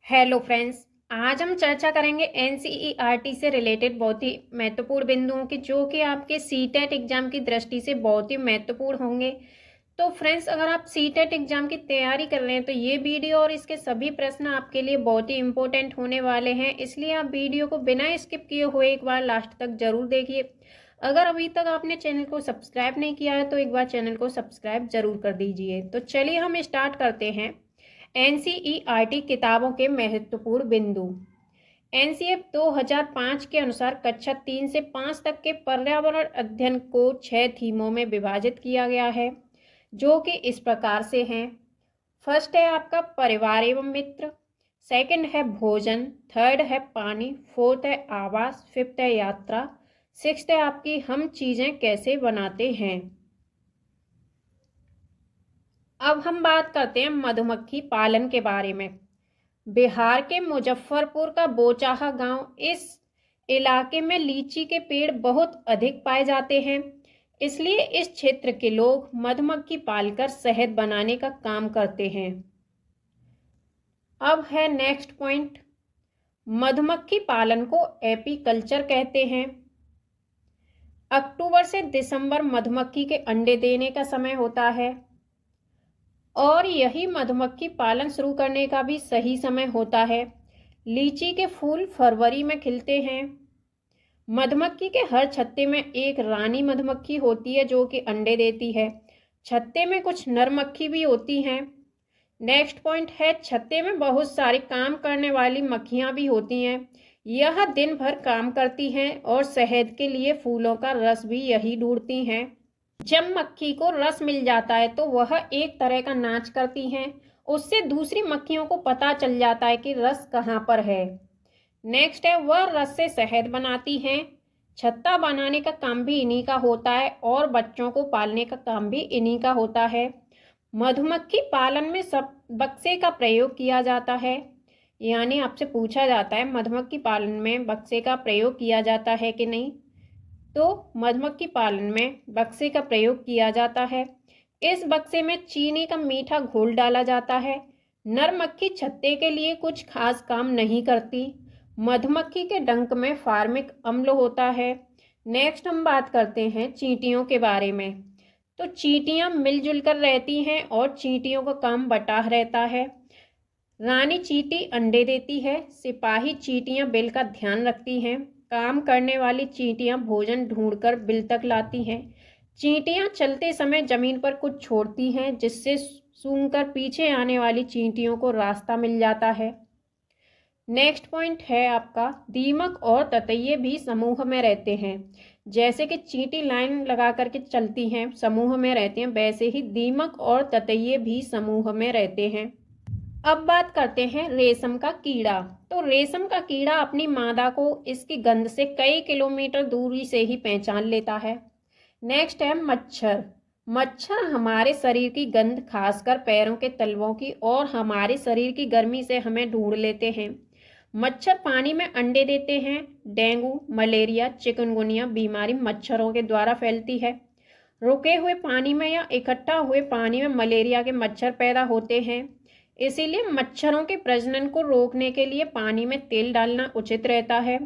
Hello friends. आज हम चर्चा करेंगे एनसीईआरटी से रिलेटेड बहुत ही महत्वपूर्ण बिंदुओं की, जो कि आपके सीटेट एग्जाम की दृष्टि से बहुत ही महत्वपूर्ण होंगे। तो फ्रेंड्स, अगर आप सीटेट एग्जाम की तैयारी कर रहे हैं तो ये वीडियो और इसके सभी प्रश्न आपके लिए बहुत ही इंपॉर्टेंट होने वाले हैं, इसलिए आप वीडियो को बिना स्किप किए हुए एक बार लास्ट तक जरूर देखिए। अगर अभी तक आपने चैनल को सब्सक्राइब नहीं किया है तो एक बार चैनल को सब्सक्राइब जरूर कर दीजिए। तो चलिए हम स्टार्ट करते हैं। एनसीईआरटी किताबों के महत्वपूर्ण बिंदु। एनसीएफ 2005 के अनुसार कक्षा 3 से 5 तक के पर्यावरण अध्ययन को 6 थीमों में विभाजित किया गया है, जो कि इस प्रकार से हैं। फर्स्ट है आपका परिवार एवं मित्र, सेकंड है भोजन, थर्ड है पानी, फोर्थ है आवास, फिफ्थ है यात्रा, सिक्स्थ है आपकी हम चीजें कैसे बनाते हैं। अब हम बात करते हैं मधुमक्खी पालन के बारे में। बिहार के मुजफ्फरपुर का बोचाहा गांव, इस इलाके में लीची के पेड़ बहुत अधिक पाए जाते हैं, इसलिए इस क्षेत्र के लोग मधुमक्खी पालकर शहद बनाने का काम करते हैं। अब है नेक्स्ट पॉइंट, मधुमक्खी पालन को एपीकल्चर कहते हैं। अक्टूबर से दिसंबर मधुमक्खी के अंडे देने का समय होता है और यही मधुमक्खी पालन शुरू करने का भी सही समय होता है। लीची के फूल फरवरी में खिलते हैं। मधुमक्खी के हर छत्ते में एक रानी मधुमक्खी होती है जो कि अंडे देती है। छत्ते में कुछ नर मक्खी भी होती हैं। नेक्स्ट पॉइंट है, छत्ते में बहुत सारे काम करने वाली मक्खियां भी होती हैं। यह दिन भर काम करती हैं और शहद के लिए फूलों का रस भी यही ढूंढती हैं। जब मक्खी को रस मिल जाता है तो वह एक तरह का नाच करती हैं, उससे दूसरी मक्खियों को पता चल जाता है कि रस कहाँ पर है। नेक्स्ट है, वह रस से शहद बनाती हैं। छत्ता बनाने का काम भी इन्हीं का होता है और बच्चों को पालने का काम भी इन्हीं का होता है। मधुमक्खी पालन में सब बक्से का प्रयोग किया जाता है, यानी आपसे पूछा जाता है मधुमक्खी पालन में बक्से का प्रयोग किया जाता है कि नहीं, तो मधुमक्खी पालन में बक्से का प्रयोग किया जाता है। इस बक्से में चीनी का मीठा घोल डाला जाता है। नर मक्खी छत्ते के लिए कुछ खास काम नहीं करती। मधुमक्खी के डंक में फार्मिक अम्ल होता है। नेक्स्ट हम बात करते हैं चींटियों के बारे में। तो चींटियां मिलजुल कर रहती हैं और चींटियों का काम बटा रहता है। रानी चींटी अंडे देती है। सिपाही चींटियां बिल का ध्यान रखती हैं। काम करने वाली चींटियां भोजन ढूंढकर बिल तक लाती हैं। चींटियां चलते समय जमीन पर कुछ छोड़ती हैं, जिससे सूंघकर पीछे आने वाली चींटियों को रास्ता मिल जाता है। नेक्स्ट पॉइंट है आपका, दीमक और ततैये भी समूह में रहते हैं। जैसे कि चींटी लाइन लगा करके चलती हैं, समूह में रहते हैं, वैसे ही दीमक और ततैये भी समूह में रहते हैं। अब बात करते हैं रेशम का कीड़ा। तो रेशम का कीड़ा अपनी मादा को इसकी गंध से कई किलोमीटर दूरी से ही पहचान लेता है। नेक्स्ट है मच्छर। मच्छर हमारे शरीर की गंध, खासकर पैरों के तलवों की, और हमारे शरीर की गर्मी से हमें ढूंढ लेते हैं। मच्छर पानी में अंडे देते हैं। डेंगू, मलेरिया, चिकनगुनिया बीमारी मच्छरों के द्वारा फैलती है। रुके हुए पानी में या इकट्ठा हुए पानी में मलेरिया के मच्छर पैदा होते हैं, इसीलिए मच्छरों के प्रजनन को रोकने के लिए पानी में तेल डालना उचित रहता है।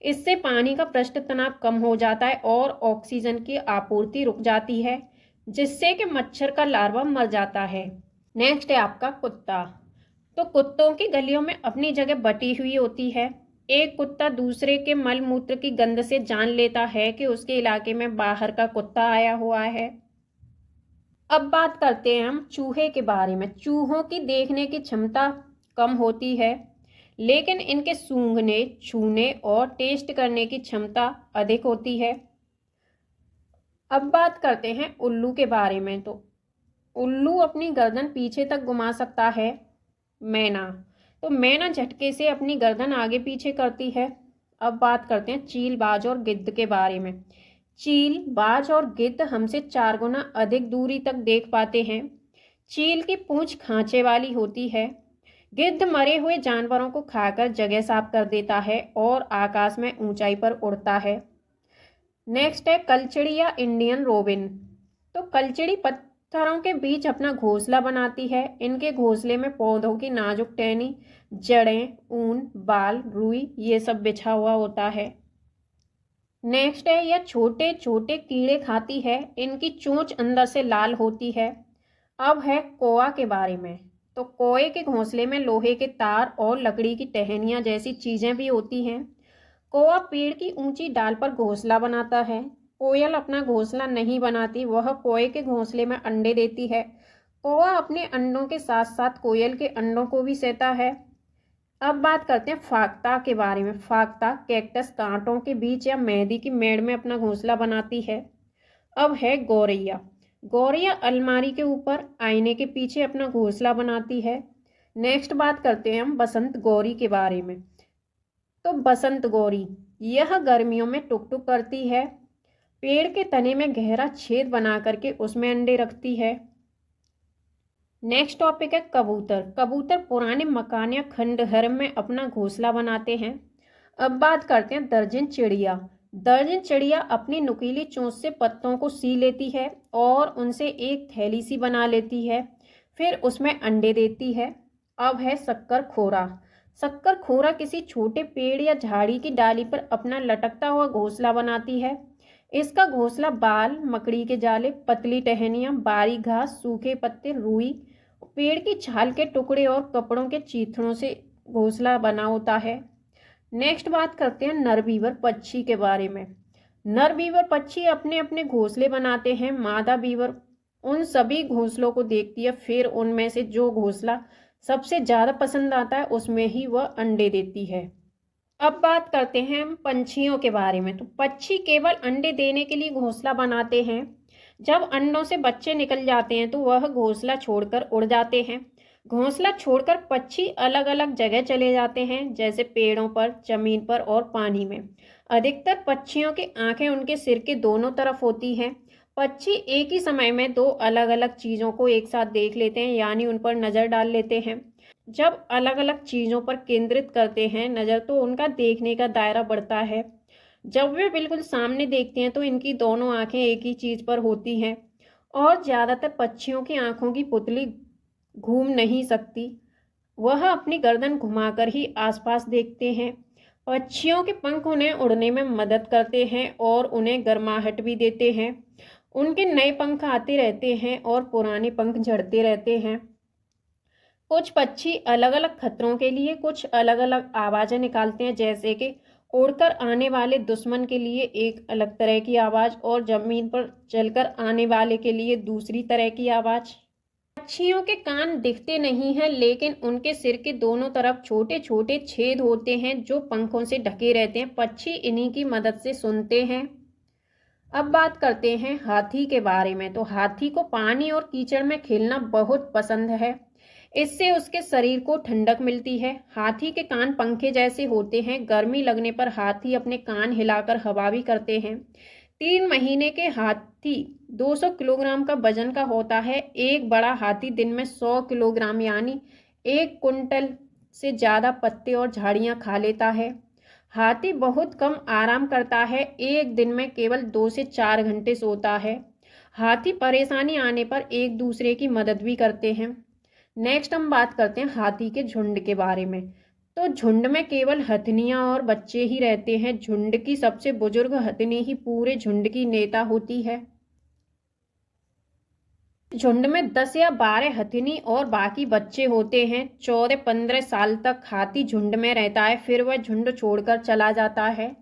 इससे पानी का पृष्ठ तनाव कम हो जाता है और ऑक्सीजन की आपूर्ति रुक जाती है, जिससे कि मच्छर का लार्वा मर जाता है। नेक्स्ट है आपका कुत्ता। तो कुत्तों की गलियों में अपनी जगह बटी हुई होती है। एक कुत्ता दूसरे के मल मूत्र की गंध से जान लेता है कि उसके इलाके में बाहर का कुत्ता आया हुआ है। अब बात करते हैं हम चूहे के बारे में। चूहों की देखने की क्षमता कम होती है, लेकिन इनके सूंघने, छूने और टेस्ट करने की क्षमता अधिक होती है। अब बात करते हैं उल्लू के बारे में। तो उल्लू अपनी गर्दन पीछे तक घुमा सकता है। मैना, तो मैना झटके से अपनी गर्दन आगे पीछे करती है। अब बात करते हैं चील, बाज और गिद्ध के बारे में। चील, बाज और गिद्ध हमसे 4 गुना अधिक दूरी तक देख पाते हैं। चील की पूंछ खांचे वाली होती है। गिद्ध मरे हुए जानवरों को खाकर जगह साफ कर देता है और आकाश में ऊंचाई पर उड़ता है। नेक्स्ट है कलचिड़ी या इंडियन रोबिन। तो कलचिड़ी घरों के बीच अपना घोंसला बनाती है। इनके घोंसले में पौधों की नाजुक टहनी, जड़ें, ऊन, बाल, रुई ये सब बिछा हुआ होता है। नेक्स्ट है, यह छोटे छोटे कीड़े खाती है। इनकी चोंच अंदर से लाल होती है। अब है कौआ के बारे में। तो कौए के घोंसले में लोहे के तार और लकड़ी की टहनियां जैसी चीजें भी होती हैं। कौआ पेड़ की ऊंची डाल पर घोंसला बनाता है। कोयल अपना घोंसला नहीं बनाती, वह कौए के घोंसले में अंडे देती है। कौआ अपने अंडों के साथ साथ कोयल के अंडों को भी सहता है। अब बात करते हैं फाख्ता के बारे में। फाख्ता कैक्टस कांटों के बीच या मेहंदी की मेड़ में अपना घोंसला बनाती है। अब है गौरैया। गौरैया अलमारी के ऊपर, आईने के पीछे अपना घोंसला बनाती है। नेक्स्ट बात करते हैं हम बसंत गौरी के बारे में। तो बसंत गौरी यह गर्मियों में टुक टुक करती है। पेड़ के तने में गहरा छेद बना करके उसमें अंडे रखती है। नेक्स्ट टॉपिक है कबूतर। कबूतर पुराने मकान या खंडहर में अपना घोंसला बनाते हैं। अब बात करते हैं दर्जन चिड़िया। दर्जन चिड़िया अपनी नुकीली चोंच से पत्तों को सी लेती है और उनसे एक थैली सी बना लेती है, फिर उसमें अंडे देती है। अब है शक्कर खोरा। शक्कर खोरा किसी छोटे पेड़ या झाड़ी की डाली पर अपना लटकता हुआ घोंसला बनाती है। इसका घोंसला बाल, मकड़ी के जाले, पतली टहनियाँ, बारीक घास, सूखे पत्ते, रुई, पेड़ की छाल के टुकड़े और कपड़ों के चीथड़ों से घोंसला बना होता है। नेक्स्ट बात करते हैं नर बीवर पक्षी के बारे में। नर बीवर पक्षी अपने अपने घोंसले बनाते हैं। मादा बीवर उन सभी घोंसलों को देखती है, फिर उनमें से जो घोंसला सबसे ज़्यादा पसंद आता है उसमें ही वह अंडे देती है। अब बात करते हैं हम पंछियों के बारे में। तो पक्षी केवल अंडे देने के लिए घोंसला बनाते हैं। जब अंडों से बच्चे निकल जाते हैं तो वह घोंसला छोड़कर उड़ जाते हैं। घोंसला छोड़कर पक्षी अलग अलग जगह चले जाते हैं, जैसे पेड़ों पर, जमीन पर और पानी में। अधिकतर पक्षियों की आंखें उनके सिर के दोनों तरफ होती हैं। पक्षी एक ही समय में दो अलग अलग चीज़ों को एक साथ देख लेते हैं, यानी उन पर नज़र डाल लेते हैं। जब अलग अलग चीज़ों पर केंद्रित करते हैं नज़र, तो उनका देखने का दायरा बढ़ता है। जब वे बिल्कुल सामने देखते हैं तो इनकी दोनों आंखें एक ही चीज़ पर होती हैं और ज़्यादातर पक्षियों की आंखों की पुतली घूम नहीं सकती। वह अपनी गर्दन घुमाकर ही आसपास देखते हैं। पक्षियों के पंख उन्हें उड़ने में मदद करते हैं और उन्हें गर्माहट भी देते हैं। उनके नए पंख आते रहते हैं और पुराने पंख झड़ते रहते हैं। कुछ पक्षी अलग अलग खतरों के लिए कुछ अलग अलग आवाज़ें निकालते हैं, जैसे कि उड़कर आने वाले दुश्मन के लिए एक अलग तरह की आवाज़ और ज़मीन पर चलकर आने वाले के लिए दूसरी तरह की आवाज़। पक्षियों के कान दिखते नहीं हैं, लेकिन उनके सिर के दोनों तरफ छोटे छोटे छेद होते हैं जो पंखों से ढके रहते हैं। पक्षी इन्हीं की मदद से सुनते हैं। अब बात करते हैं हाथी के बारे में। तो हाथी को पानी और कीचड़ में खेलना बहुत पसंद है। इससे उसके शरीर को ठंडक मिलती है। हाथी के कान पंखे जैसे होते हैं। गर्मी लगने पर हाथी अपने कान हिलाकर हवा भी करते हैं। 3 महीने के हाथी 200 किलोग्राम का वजन का होता है। एक बड़ा हाथी दिन में 100 किलोग्राम यानी 1 कुंटल से ज़्यादा पत्ते और झाड़ियाँ खा लेता है। हाथी बहुत कम आराम करता है, एक दिन में केवल 2 से 4 घंटे सोता है। हाथी परेशानी आने पर एक दूसरे की मदद भी करते हैं। नेक्स्ट हम बात करते हैं हाथी के झुंड के बारे में। तो झुंड में केवल हथनियां और बच्चे ही रहते हैं। झुंड की सबसे बुजुर्ग हथनी ही पूरे झुंड की नेता होती है। झुंड में 10 या 12 हथनी और बाकी बच्चे होते हैं। 14-15 साल तक हाथी झुंड में रहता है, फिर वह झुंड छोड़कर चला जाता है।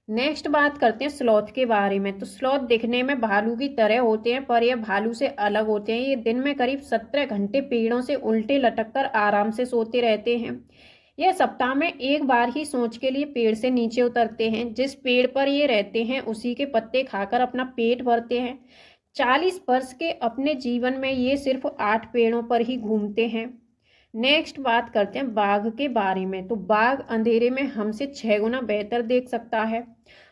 नेक्स्ट बात करते हैं स्लॉथ के बारे में। तो स्लॉथ दिखने में भालू की तरह होते हैं, पर यह भालू से अलग होते हैं। ये दिन में करीब 17 घंटे पेड़ों से उल्टे लटककर आराम से सोते रहते हैं। यह सप्ताह में एक बार ही सोच के लिए पेड़ से नीचे उतरते हैं। जिस पेड़ पर ये रहते हैं उसी के पत्ते खाकर अपना पेट भरते हैं। 40 वर्ष के अपने जीवन में ये सिर्फ 8 पेड़ों पर ही घूमते हैं। नेक्स्ट बात करते हैं बाघ के बारे में। तो बाघ अंधेरे में हमसे 6 गुना बेहतर देख सकता है।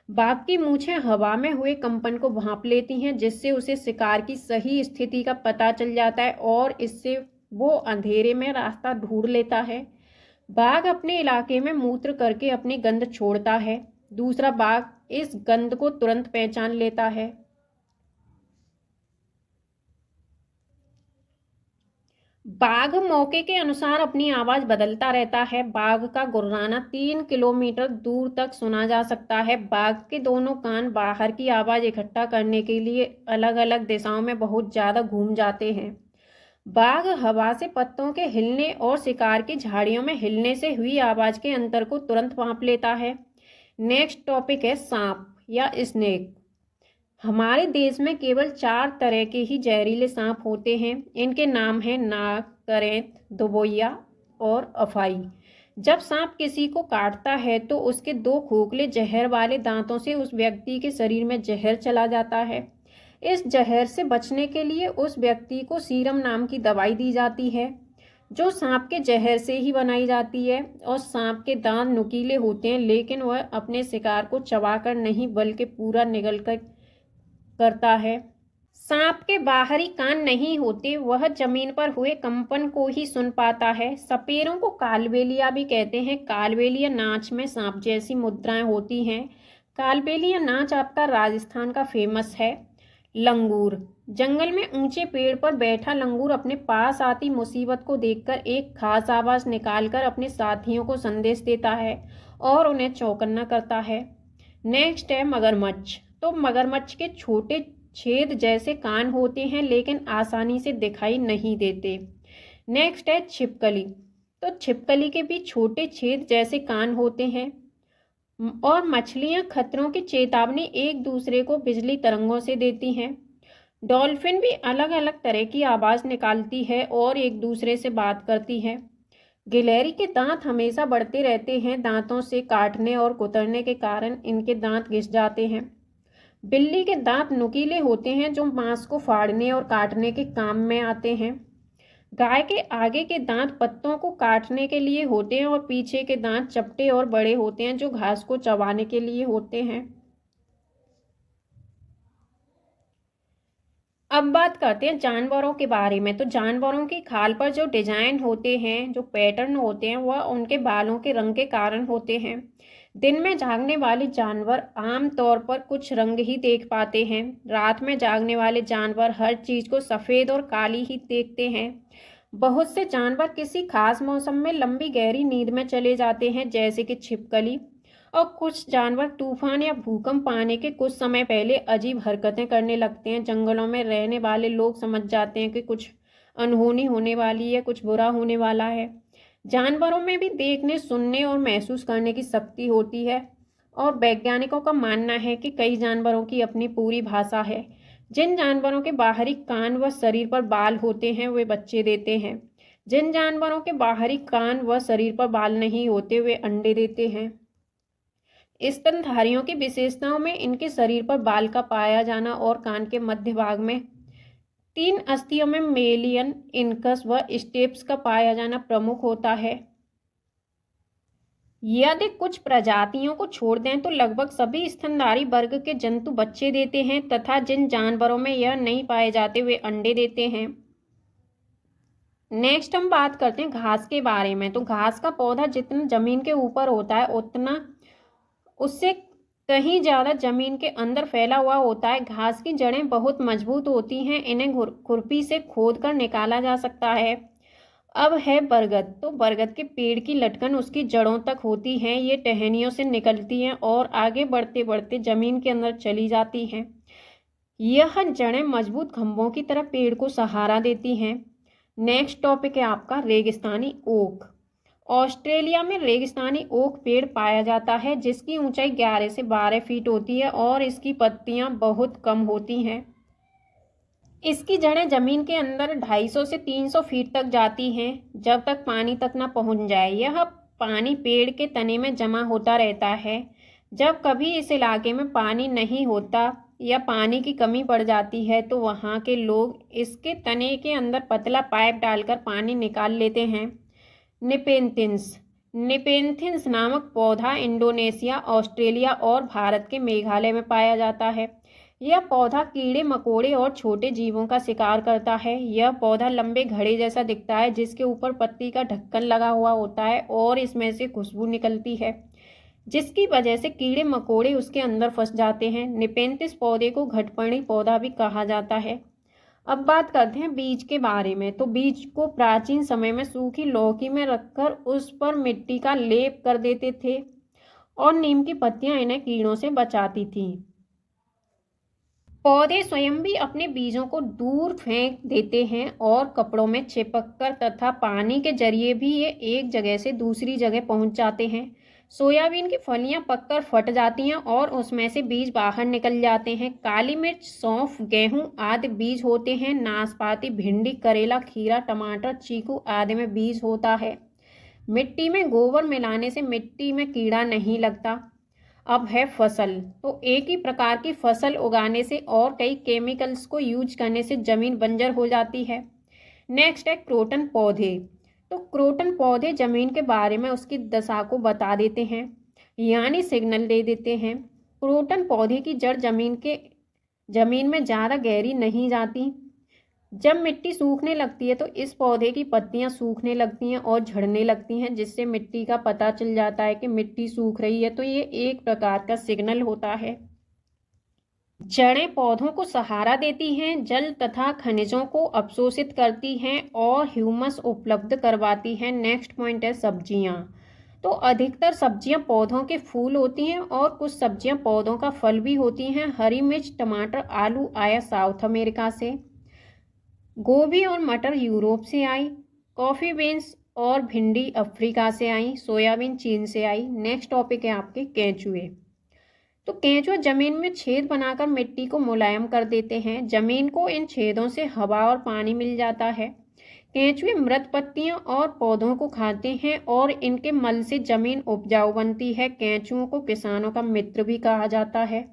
बाघ की मूंछें हवा में हुए कंपन को भांप लेती हैं, जिससे उसे शिकार की सही स्थिति का पता चल जाता है और इससे वो अंधेरे में रास्ता ढूंढ लेता है। बाघ अपने इलाके में मूत्र करके अपनी गंध छोड़ता है। दूसरा बाघ इस गंध को तुरंत पहचान लेता है। बाघ मौके के अनुसार अपनी आवाज बदलता रहता है। बाघ का गुर्राना 3 किलोमीटर दूर तक सुना जा सकता है। बाघ के दोनों कान बाहर की आवाज इकट्ठा करने के लिए अलग अलग दिशाओं में बहुत ज्यादा घूम जाते हैं। बाघ हवा से पत्तों के हिलने और शिकार की झाड़ियों में हिलने से हुई आवाज के अंतर को तुरंत भांप लेता है। नेक्स्ट टॉपिक है सांप या स्नेक। हमारे देश में केवल 4 तरह के ही जहरीले सांप होते हैं। इनके नाम हैं नाग, करेंत, दुबोइया और अफाई। जब सांप किसी को काटता है तो उसके 2 खोखले जहर वाले दांतों से उस व्यक्ति के शरीर में जहर चला जाता है। इस जहर से बचने के लिए उस व्यक्ति को सीरम नाम की दवाई दी जाती है, जो सांप के जहर से ही बनाई जाती है। और सांप के दांत नुकीले होते हैं, लेकिन वह अपने शिकार को चबाकर नहीं बल्कि पूरा निगल कर करता है। सांप के बाहरी कान नहीं होते, वह जमीन पर हुए कंपन को ही सुन पाता है। सपेरों को कालबेलिया भी कहते हैं। कालबेलिया नाच में सांप जैसी मुद्राएं होती हैं। कालबेलिया नाच आपका राजस्थान का फेमस है। लंगूर। जंगल में ऊंचे पेड़ पर बैठा लंगूर अपने पास आती मुसीबत को देखकर एक खास आवाज निकालकर अपने साथियों को संदेश देता है और उन्हें चौकन्ना करता है। नेक्स्ट है मगरमच्छ। तो मगरमच्छ के छोटे छेद जैसे कान होते हैं, लेकिन आसानी से दिखाई नहीं देते। नेक्स्ट है छिपकली। तो छिपकली के भी छोटे छेद जैसे कान होते हैं और मछलियां खतरों की चेतावनी एक दूसरे को बिजली तरंगों से देती हैं। डॉल्फिन भी अलग अलग तरह की आवाज निकालती है और एक दूसरे से बात करती है। गिलहरी के दांत हमेशा बढ़ते रहते हैं। दांतों से काटने और कुतरने के कारण इनके दांत घिस जाते हैं। बिल्ली के दांत नुकीले होते हैं, जो मांस को फाड़ने और काटने के काम में आते हैं। गाय के आगे के दांत पत्तों को काटने के लिए होते हैं और पीछे के दांत चपटे और बड़े होते हैं, जो घास को चबाने के लिए होते हैं। अब बात करते हैं जानवरों के बारे में। तो जानवरों की खाल पर जो डिजाइन होते हैं, जो पैटर्न होते हैं, वह उनके बालों के रंग के कारण होते हैं। दिन में जागने वाले जानवर आम तौर पर कुछ रंग ही देख पाते हैं। रात में जागने वाले जानवर हर चीज को सफेद और काली ही देखते हैं। बहुत से जानवर किसी खास मौसम में लंबी गहरी नींद में चले जाते हैं, जैसे कि छिपकली। और कुछ जानवर तूफान या भूकंप आने के कुछ समय पहले अजीब हरकतें करने लगते हैं। जंगलों में रहने वाले लोग समझ जाते हैं कि कुछ अनहोनी होने वाली है, कुछ बुरा होने वाला है। जानवरों में भी देखने, सुनने और महसूस करने की शक्ति होती है और वैज्ञानिकों का मानना है कि कई जानवरों की अपनी पूरी भाषा है। जिन जानवरों के बाहरी कान व शरीर पर बाल होते हैं, वे बच्चे देते हैं। जिन जानवरों के बाहरी कान व शरीर पर बाल नहीं होते, वे अंडे देते हैं। स्तनधारियों की विशेषताओं में इनके शरीर पर बाल का पाया जाना और कान के मध्य भाग में 3 अस्थियों में मेलियन, इनकस व स्टेप्स का पाया जाना प्रमुख होता है। यदि कुछ प्रजातियों को छोड़ दें तो लगभग सभी स्तनधारी वर्ग के जंतु बच्चे देते हैं, तथा जिन जानवरों में यह नहीं पाए जाते वे अंडे देते हैं। नेक्स्ट हम बात करते हैं घास के बारे में। तो घास का पौधा जितना जमीन के ऊपर होता है, उतना उससे कहीं ज़्यादा जमीन के अंदर फैला हुआ होता है। घास की जड़ें बहुत मजबूत होती हैं, इन्हें खुरपी से खोद कर निकाला जा सकता है। अब है बरगद। तो बरगद के पेड़ की लटकन उसकी जड़ों तक होती हैं। ये टहनियों से निकलती हैं और आगे बढ़ते बढ़ते जमीन के अंदर चली जाती हैं। यह जड़ें मजबूत खंभों की तरह पेड़ को सहारा देती हैं। नेक्स्ट टॉपिक है आपका रेगिस्तानी ओक। ऑस्ट्रेलिया में रेगिस्तानी ओक पेड़ पाया जाता है, जिसकी ऊंचाई 11 से 12 फीट होती है और इसकी पत्तियां बहुत कम होती हैं। इसकी जड़ें जमीन के अंदर 250 से 300 फीट तक जाती हैं, जब तक पानी तक ना पहुंच जाए। यह पानी पेड़ के तने में जमा होता रहता है। जब कभी इस इलाके में पानी नहीं होता या पानी की कमी पड़ जाती है, तो वहाँ के लोग इसके तने के अंदर पतला पाइप डालकर पानी निकाल लेते हैं। निपेंथिस नामक पौधा इंडोनेशिया, ऑस्ट्रेलिया और भारत के मेघालय में पाया जाता है। यह पौधा कीड़े मकोड़े और छोटे जीवों का शिकार करता है। यह पौधा लंबे घड़े जैसा दिखता है, जिसके ऊपर पत्ती का ढक्कन लगा हुआ होता है और इसमें से खुशबू निकलती है, जिसकी वजह से कीड़े मकोड़े उसके अंदर फंस जाते हैं। निपेंथिस पौधे को घटपर्णी पौधा भी कहा जाता है। अब बात करते हैं बीज के बारे में। तो बीज को प्राचीन समय में सूखी लौकी में रखकर उस पर मिट्टी का लेप कर देते थे और नीम की पत्तियां इन्हें कीड़ों से बचाती थीं। पौधे स्वयं भी अपने बीजों को दूर फेंक देते हैं और कपड़ों में चिपककर तथा पानी के जरिए भी ये एक जगह से दूसरी जगह पहुंच जाते हैं। सोयाबीन की फलियां पककर फट जाती हैं और उसमें से बीज बाहर निकल जाते हैं। काली मिर्च, सौंफ, गेहूं आदि बीज होते हैं। नाशपाती, भिंडी, करेला, खीरा, टमाटर, चीकू आदि में बीज होता है। मिट्टी में गोबर मिलाने से मिट्टी में कीड़ा नहीं लगता। अब है फसल। तो एक ही प्रकार की फसल उगाने से और कई केमिकल्स को यूज करने से जमीन बंजर हो जाती है। नेक्स्ट है क्रोटन पौधे। तो क्रोटन पौधे जमीन के बारे में उसकी दशा को बता देते हैं, यानी सिग्नल दे देते हैं। क्रोटन पौधे की जड़ जमीन में ज़्यादा गहरी नहीं जाती। जब मिट्टी सूखने लगती है तो इस पौधे की पत्तियां सूखने लगती हैं और झड़ने लगती हैं, जिससे मिट्टी का पता चल जाता है कि मिट्टी सूख रही है। तो ये एक प्रकार का सिग्नल होता है। जड़ें पौधों को सहारा देती हैं, जल तथा खनिजों को अवशोषित करती हैं और ह्यूमस उपलब्ध करवाती हैं। नेक्स्ट पॉइंट है सब्जियां। तो अधिकतर सब्जियां पौधों के फूल होती हैं और कुछ सब्जियां पौधों का फल भी होती हैं। हरी मिर्च, टमाटर, आलू आया साउथ अमेरिका से। गोभी और मटर यूरोप से आई। कॉफ़ी बीन्स और भिंडी अफ्रीका से आई। सोयाबीन चीन से आई। नेक्स्ट टॉपिक है आपके केंचुए। तो केंचुए जमीन में छेद बनाकर मिट्टी को मुलायम कर देते हैं। जमीन को इन छेदों से हवा और पानी मिल जाता है। केंचुए मृत पत्तियां और पौधों को खाते हैं और इनके मल से जमीन उपजाऊ बनती है। केंचुओं को किसानों का मित्र भी कहा जाता है।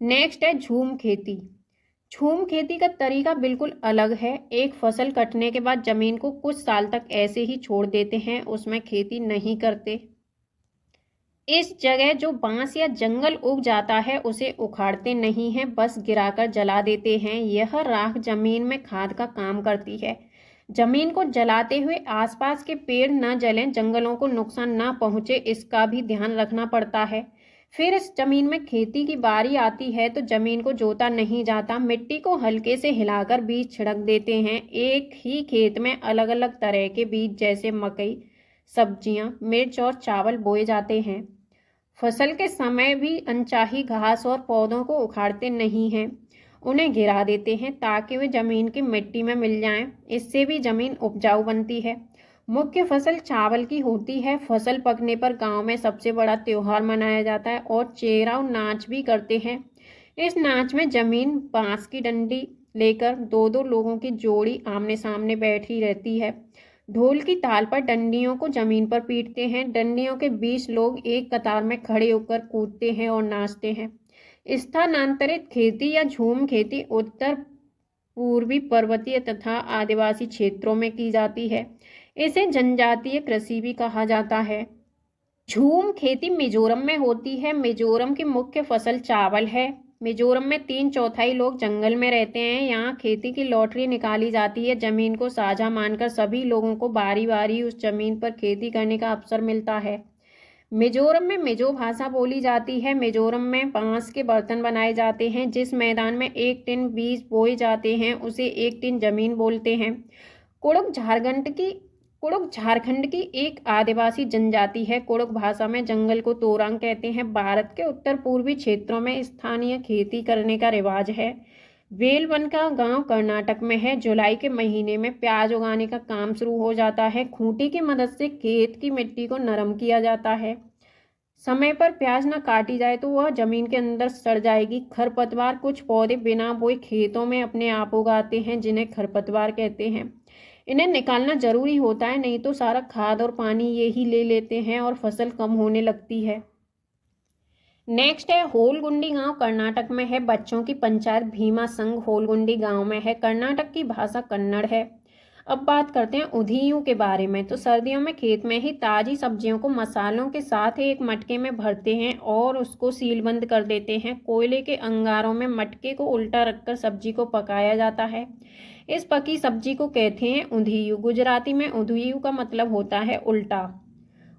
नेक्स्ट है झूम खेती। झूम खेती का तरीका बिल्कुल अलग है। एक फसल कटने के बाद जमीन को कुछ साल तक ऐसे ही छोड़ देते हैं, उसमें खेती नहीं करते। इस जगह जो बांस या जंगल उग जाता है उसे उखाड़ते नहीं हैं, बस गिराकर जला देते हैं। यह राख जमीन में खाद का काम करती है। जमीन को जलाते हुए आसपास के पेड़ न जलें, जंगलों को नुकसान न पहुंचे, इसका भी ध्यान रखना पड़ता है। फिर इस जमीन में खेती की बारी आती है तो जमीन को जोता नहीं जाता, मिट्टी को हल्के से हिलाकर बीज छिड़क देते हैं। एक ही खेत में अलग अलग तरह के बीज जैसे मकई, सब्जियां, मिर्च और चावल बोए जाते हैं। फसल के समय भी अनचाही घास और पौधों को उखाड़ते नहीं हैं, उन्हें गिरा देते हैं ताकि वे जमीन की मिट्टी में मिल जाएं। इससे भी जमीन उपजाऊ बनती है। मुख्य फसल चावल की होती है। फसल पकने पर गांव में सबसे बड़ा त्योहार मनाया जाता है और चेराव नाच भी करते हैं। इस नाच में जमीन बांस की डंडी लेकर दो दो लोगों की जोड़ी आमने सामने बैठी रहती है। ढोल की ताल पर डंडियों को जमीन पर पीटते हैं। डंडियों के 20 लोग एक कतार में खड़े होकर कूदते हैं और नाचते हैं। स्थानांतरित खेती या झूम खेती उत्तर पूर्वी पर्वतीय तथा आदिवासी क्षेत्रों में की जाती है। इसे जनजातीय कृषि भी कहा जाता है। झूम खेती मिजोरम में होती है। मिजोरम की मुख्य फसल चावल है। मिजोरम में 3/4 लोग जंगल में रहते हैं। यहाँ खेती की लॉटरी निकाली जाती है। जमीन को साझा मानकर सभी लोगों को बारी बारी उस जमीन पर खेती करने का अवसर मिलता है। मिजोरम में मिजो भाषा बोली जाती है। मिजोरम में बांस के बर्तन बनाए जाते हैं। जिस मैदान में 1 टिन बीज बोए जाते हैं उसे 1 टिन जमीन बोलते हैं। कुड़ुक झारखंड की एक आदिवासी जनजाति है। कुड़ुक भाषा में जंगल को तोरांग कहते हैं। भारत के उत्तर पूर्वी क्षेत्रों में स्थानीय खेती करने का रिवाज है। वेलवन का गांव कर्नाटक में है। जुलाई के महीने में प्याज उगाने का काम शुरू हो जाता है। खूंटी की मदद से खेत की मिट्टी को नरम किया जाता है। समय पर प्याज न काटी जाए तो वह जमीन के अंदर सड़ जाएगी। खरपतवार कुछ पौधे बिना बोए खेतों में अपने आप उगाते हैं, जिन्हें खरपतवार कहते हैं। इन्हें निकालना जरूरी होता है, नहीं तो सारा खाद और पानी ये ही ले लेते हैं और फसल कम होने लगती है। नेक्स्ट है होलगुंडी गांव कर्नाटक में है। बच्चों की पंचायत भीमा संघ होलगुंडी गांव में है। कर्नाटक की भाषा कन्नड़ है। अब बात करते हैं उधियूं के बारे में। तो सर्दियों में खेत में ही ताजी सब्जियों को मसालों के साथ एक मटके में भरते हैं और उसको सीलबंद कर देते हैं। कोयले के अंगारों में मटके को उल्टा रखकर सब्जी को पकाया जाता है। इस पकी सब्जी को कहते हैं उधियूं। गुजराती में उधियूं का मतलब होता है उल्टा।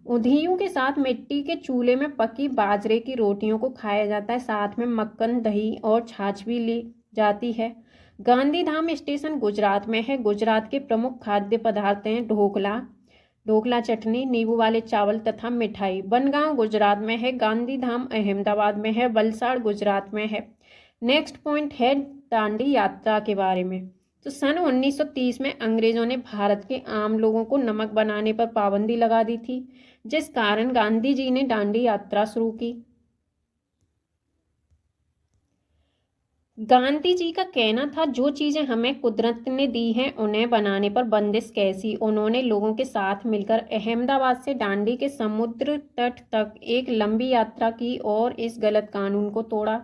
उधियूं के साथ मिट्टी के चूल्हे में पकी बाजरे की रोटियों को खाया जाता है। साथ में मक्खन, दही और छाछ भी ली जाती है। गांधीधाम स्टेशन गुजरात में है। गुजरात के प्रमुख खाद्य पदार्थ हैं ढोकला चटनी, नींबू वाले चावल तथा मिठाई। बनगांव गुजरात में है। गांधीधाम अहमदाबाद में है। वलसाड़ गुजरात में है। नेक्स्ट पॉइंट है दांडी यात्रा के बारे में। तो सन 1930 में अंग्रेजों ने भारत के आम लोगों को नमक बनाने पर पाबंदी लगा दी थी, जिस कारण गांधी जी ने दांडी यात्रा शुरू की। गांधी जी का कहना था, जो चीजें हमें कुदरत ने दी हैं उन्हें बनाने पर बंदिश कैसी। उन्होंने लोगों के साथ मिलकर अहमदाबाद से दांडी के समुद्र तट तक एक लंबी यात्रा की और इस गलत कानून को तोड़ा।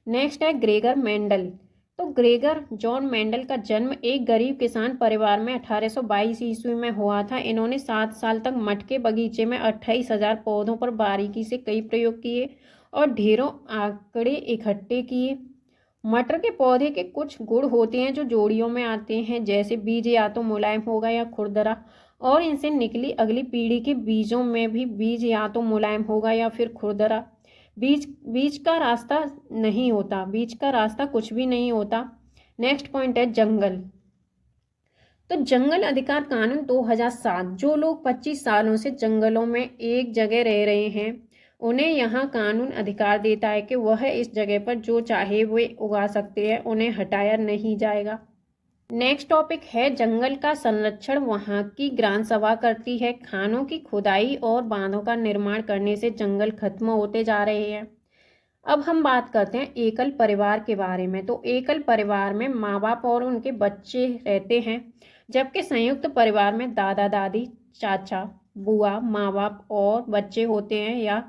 नेक्स्ट है ग्रेगर मेंडल। तो ग्रेगर जॉन मेंडल का जन्म एक गरीब किसान परिवार में 1822 ईस्वी में हुआ था। इन्होंने 7 साल तक मटके बगीचे में 28,000 पौधों पर बारीकी से कई प्रयोग किए और ढेरों आंकड़े इकट्ठे किए। मटर के पौधे के कुछ गुण होते हैं जो जोड़ियों में आते हैं, जैसे बीज या तो मुलायम होगा या खुरदरा, और इनसे निकली अगली पीढ़ी के बीजों में भी बीज या तो मुलायम होगा या फिर खुरदरा। बीज का रास्ता कुछ भी नहीं होता। नेक्स्ट पॉइंट है जंगल। तो जंगल अधिकार कानून 2007, जो लोग 25 सालों से जंगलों में एक जगह रह रहे हैं उन्हें यहाँ कानून अधिकार देता है कि वह इस जगह पर जो चाहे वे उगा सकते हैं, उन्हें हटाया नहीं जाएगा। नेक्स्ट टॉपिक है जंगल का संरक्षण। वहाँ की ग्राम सभा करती है। खानों की खुदाई और बांधों का निर्माण करने से जंगल खत्म होते जा रहे हैं। अब हम बात करते हैं एकल परिवार के बारे में। तो एकल परिवार में माँ बाप और उनके बच्चे रहते हैं, जबकि संयुक्त परिवार में दादा दादी, चाचा, बुआ, माँ बाप और बच्चे होते हैं, या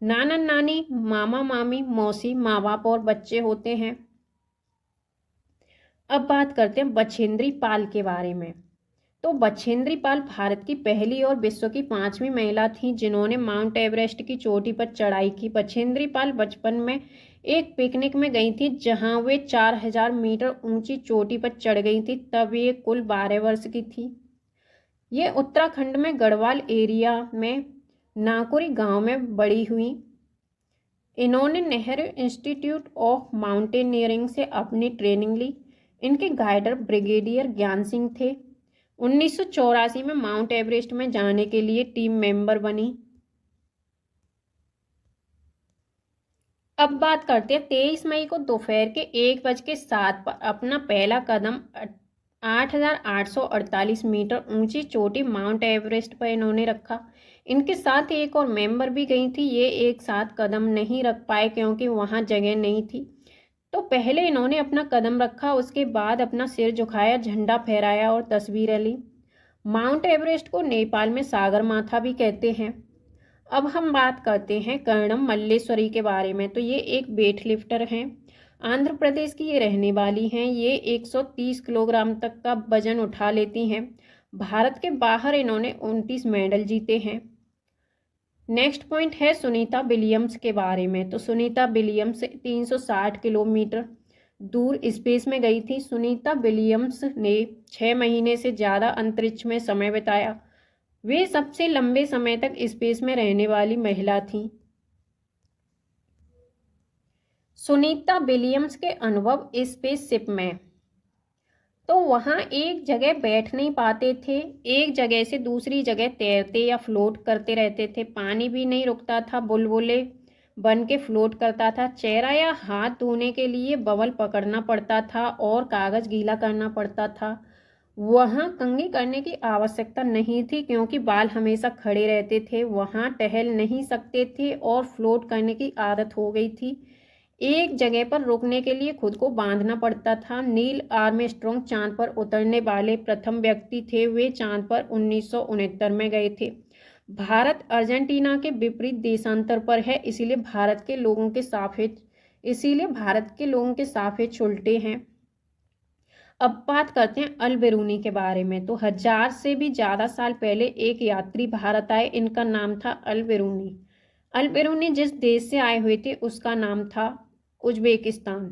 नाना नानी, मामा मामी, मौसी, माँ बाप और बच्चे होते हैं। अब बात करते हैं बछेंद्री पाल के बारे में। तो बछेंद्री पाल भारत की पहली और विश्व की 5वीं महिला थी जिन्होंने माउंट एवरेस्ट की चोटी पर चढ़ाई की। बछेंद्री पाल बचपन में एक पिकनिक में गई थी जहां वे 4000 मीटर ऊंची चोटी पर चढ़ गई थी। तब ये कुल 12 वर्ष की थी। ये उत्तराखंड में गढ़वाल एरिया में नाकुरी गांव में बड़ी हुई। इन्होंने नेहरू इंस्टीट्यूट ऑफ माउंटेनियरिंग से अपनी ट्रेनिंग ली। इनके गाइडर ब्रिगेडियर ज्ञान सिंह थे। 1984 में माउंट एवरेस्ट में जाने के लिए टीम मेंबर बनी। अब बात करते हैं 23 मई को दोपहर के 1:07 पर अपना पहला कदम 8,848 मीटर ऊंची चोटी माउंट एवरेस्ट पर इन्होंने रखा। इनके साथ एक और मेंबर भी गई थी। ये एक साथ कदम नहीं रख पाए क्योंकि वहां जगह नहीं थी। तो पहले इन्होंने अपना कदम रखा, उसके बाद अपना सिर झुकाया, झंडा फहराया और तस्वीरें ली। माउंट एवरेस्ट को नेपाल में सागर माथा भी कहते हैं। अब हम बात करते हैं कर्णम मल्लेश्वरी के बारे में। तो ये एक वेट लिफ्टर हैं। आंध्र प्रदेश की ये रहने वाली हैं। ये 130 किलोग्राम तक का वजन उठा लेती हैं। भारत के बाहर इन्होंने 29 मेडल जीते हैं। नेक्स्ट पॉइंट है सुनीता विलियम्स के बारे में। तो सुनीता विलियम्स 360 किलोमीटर दूर स्पेस में गई थी। सुनीता विलियम्स ने 6 महीने से ज़्यादा अंतरिक्ष में समय बिताया। वे सबसे लंबे समय तक स्पेस में रहने वाली महिला थीं। सुनीता विलियम्स के अनुभव स्पेसशिप में। तो वहाँ एक जगह बैठ नहीं पाते थे, एक जगह से दूसरी जगह तैरते या फ्लोट करते रहते थे। पानी भी नहीं रुकता था, बुलबुले बन के फ्लोट करता था। चेहरा या हाथ धोने के लिए बबल पकड़ना पड़ता था और कागज गीला करना पड़ता था। वहाँ कंघी करने की आवश्यकता नहीं थी क्योंकि बाल हमेशा खड़े रहते थे। वहाँ टहल नहीं सकते थे और फ्लोट करने की आदत हो गई थी। एक जगह पर रुकने के लिए खुद को बांधना पड़ता था। नील आर्मस्ट्रॉन्ग चांद पर उतरने वाले प्रथम व्यक्ति थे। वे चांद पर 1969 में गए थे। भारत अर्जेंटीना के विपरीत देशांतर पर है, इसीलिए भारत के लोगों के सापेक्ष उल्टे हैं। अब बात करते हैं अल-बेरूनी के बारे में। तो 1000 से भी ज़्यादा साल पहले एक यात्री भारत आए। इनका नाम था अल-बेरूनी। अल-बेरूनी जिस देश से आए हुए थे उसका नाम था उज्बेकिस्तान।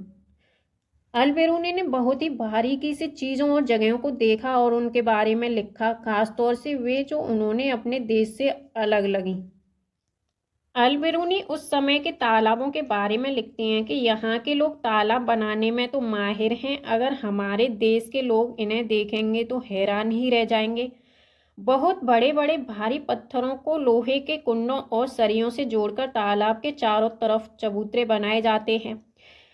अल-बेरूनी ने बहुत ही बारीकी से चीज़ों और जगहों को देखा और उनके बारे में लिखा, खासतौर से वे जो उन्होंने अपने देश से अलग लगी। अल-बिरूनी उस समय के तालाबों के बारे में लिखते हैं कि यहाँ के लोग तालाब बनाने में तो माहिर हैं, अगर हमारे देश के लोग इन्हें देखेंगे तो हैरान ही रह जाएंगे। बहुत बड़े बड़े भारी पत्थरों को लोहे के कुंडों और सरियों से जोड़कर तालाब के चारों तरफ चबूतरे बनाए जाते हैं।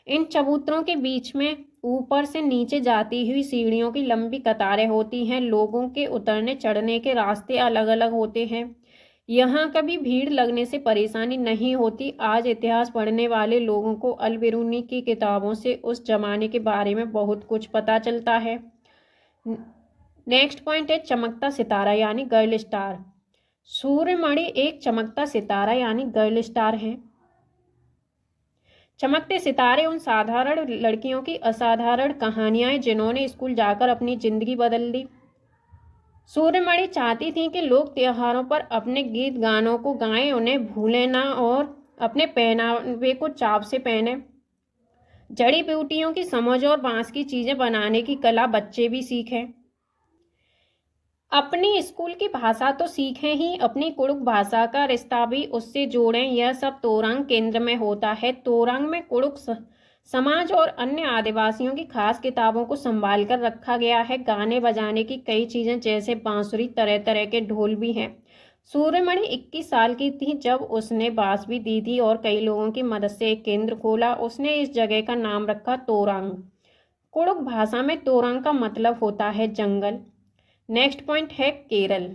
इन चबूतरों के बीच में ऊपर से नीचे जाती हुई सीढ़ियों की लंबी कतारें होती हैं। लोगों के उतरने चढ़ने के रास्ते अलग अलग होते हैं। यहाँ कभी भीड़ लगने से परेशानी नहीं होती। आज इतिहास पढ़ने वाले लोगों को अल-बिरूनी की किताबों से उस जमाने के बारे में बहुत कुछ पता चलता है। नेक्स्ट पॉइंट है चमकता सितारा यानी गर्ल स्टार। सूर्यमणि एक चमकता सितारा यानी गर्ल स्टार है। चमकते सितारे उन साधारण लड़कियों की असाधारण कहानियां जिन्होंने स्कूल जाकर अपनी जिंदगी बदल दी। सूर्यमणि चाहती थी कि लोग त्योहारों पर अपने गीत गानों को गाएं, उन्हें भूलें ना और अपने पहनावे को चाव से पहने। जड़ी बूटियों की समझ और बांस की चीजें बनाने की कला बच्चे भी सीखें। अपनी स्कूल की भाषा तो सीखें ही, अपनी कुड़ुक भाषा का रिश्ता भी उससे जोड़ें। यह सब तोरंग केंद्र में होता है। तोरंग में कुड़ुक समाज और अन्य आदिवासियों की खास किताबों को संभाल कर रखा गया है। गाने बजाने की कई चीजें जैसे बांसुरी, तरह तरह के ढोल भी हैं। सूर्यमणि 21 साल की थी जब उसने बांस भी दी थी और कई लोगों की मदद से एक केंद्र खोला। उसने इस जगह का नाम रखा तोरंग। कुड़ुक भाषा में तोरंग का मतलब होता है जंगल। नेक्स्ट पॉइंट है केरल।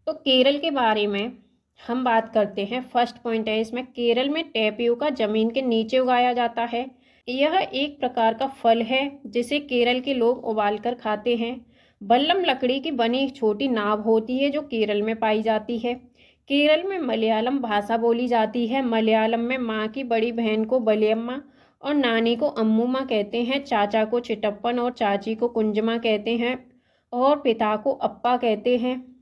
तो केरल के बारे में हम बात करते हैं। फर्स्ट पॉइंट है इसमें, केरल में टेपियोका जमीन के नीचे उगाया जाता है। यह एक प्रकार का फल है जिसे केरल के लोग उबाल कर खाते हैं। बल्लम लकड़ी की बनी एक छोटी नाव होती है जो केरल में पाई जाती है। केरल में मलयालम भाषा बोली जाती है। मलयालम में माँ की बड़ी बहन को बलियम्मा और नानी को अम्मूमा कहते हैं। चाचा को चिटप्पन और चाची को कुंजमा कहते हैं और पिता को अप्पा कहते हैं।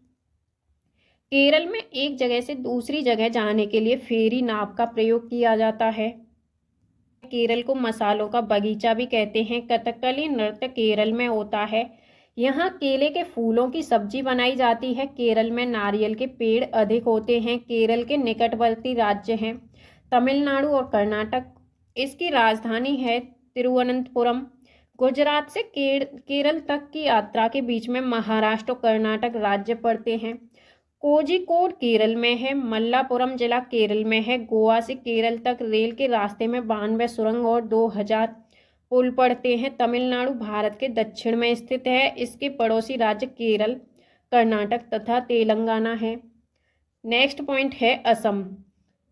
केरल में एक जगह से दूसरी जगह जाने के लिए फेरी नाव का प्रयोग किया जाता है। केरल को मसालों का बगीचा भी कहते हैं। कथकली नृत्य केरल में होता है। यहाँ केले के फूलों की सब्जी बनाई जाती है। केरल में नारियल के पेड़ अधिक होते हैं। केरल के निकटवर्ती राज्य हैं तमिलनाडु और कर्नाटक। इसकी राजधानी है तिरुवनंतपुरम। गुजरात से केरल तक की यात्रा के बीच में महाराष्ट्र और कर्नाटक राज्य पड़ते हैं। कोझिकोड केरल में है। मल्लापुरम जिला केरल में है। गोवा से केरल तक रेल के रास्ते में 92 सुरंग और 2000 पुल पड़ते हैं। तमिलनाडु भारत के दक्षिण में स्थित है। इसके पड़ोसी राज्य केरल, कर्नाटक तथा तेलंगाना है। नेक्स्ट पॉइंट है असम।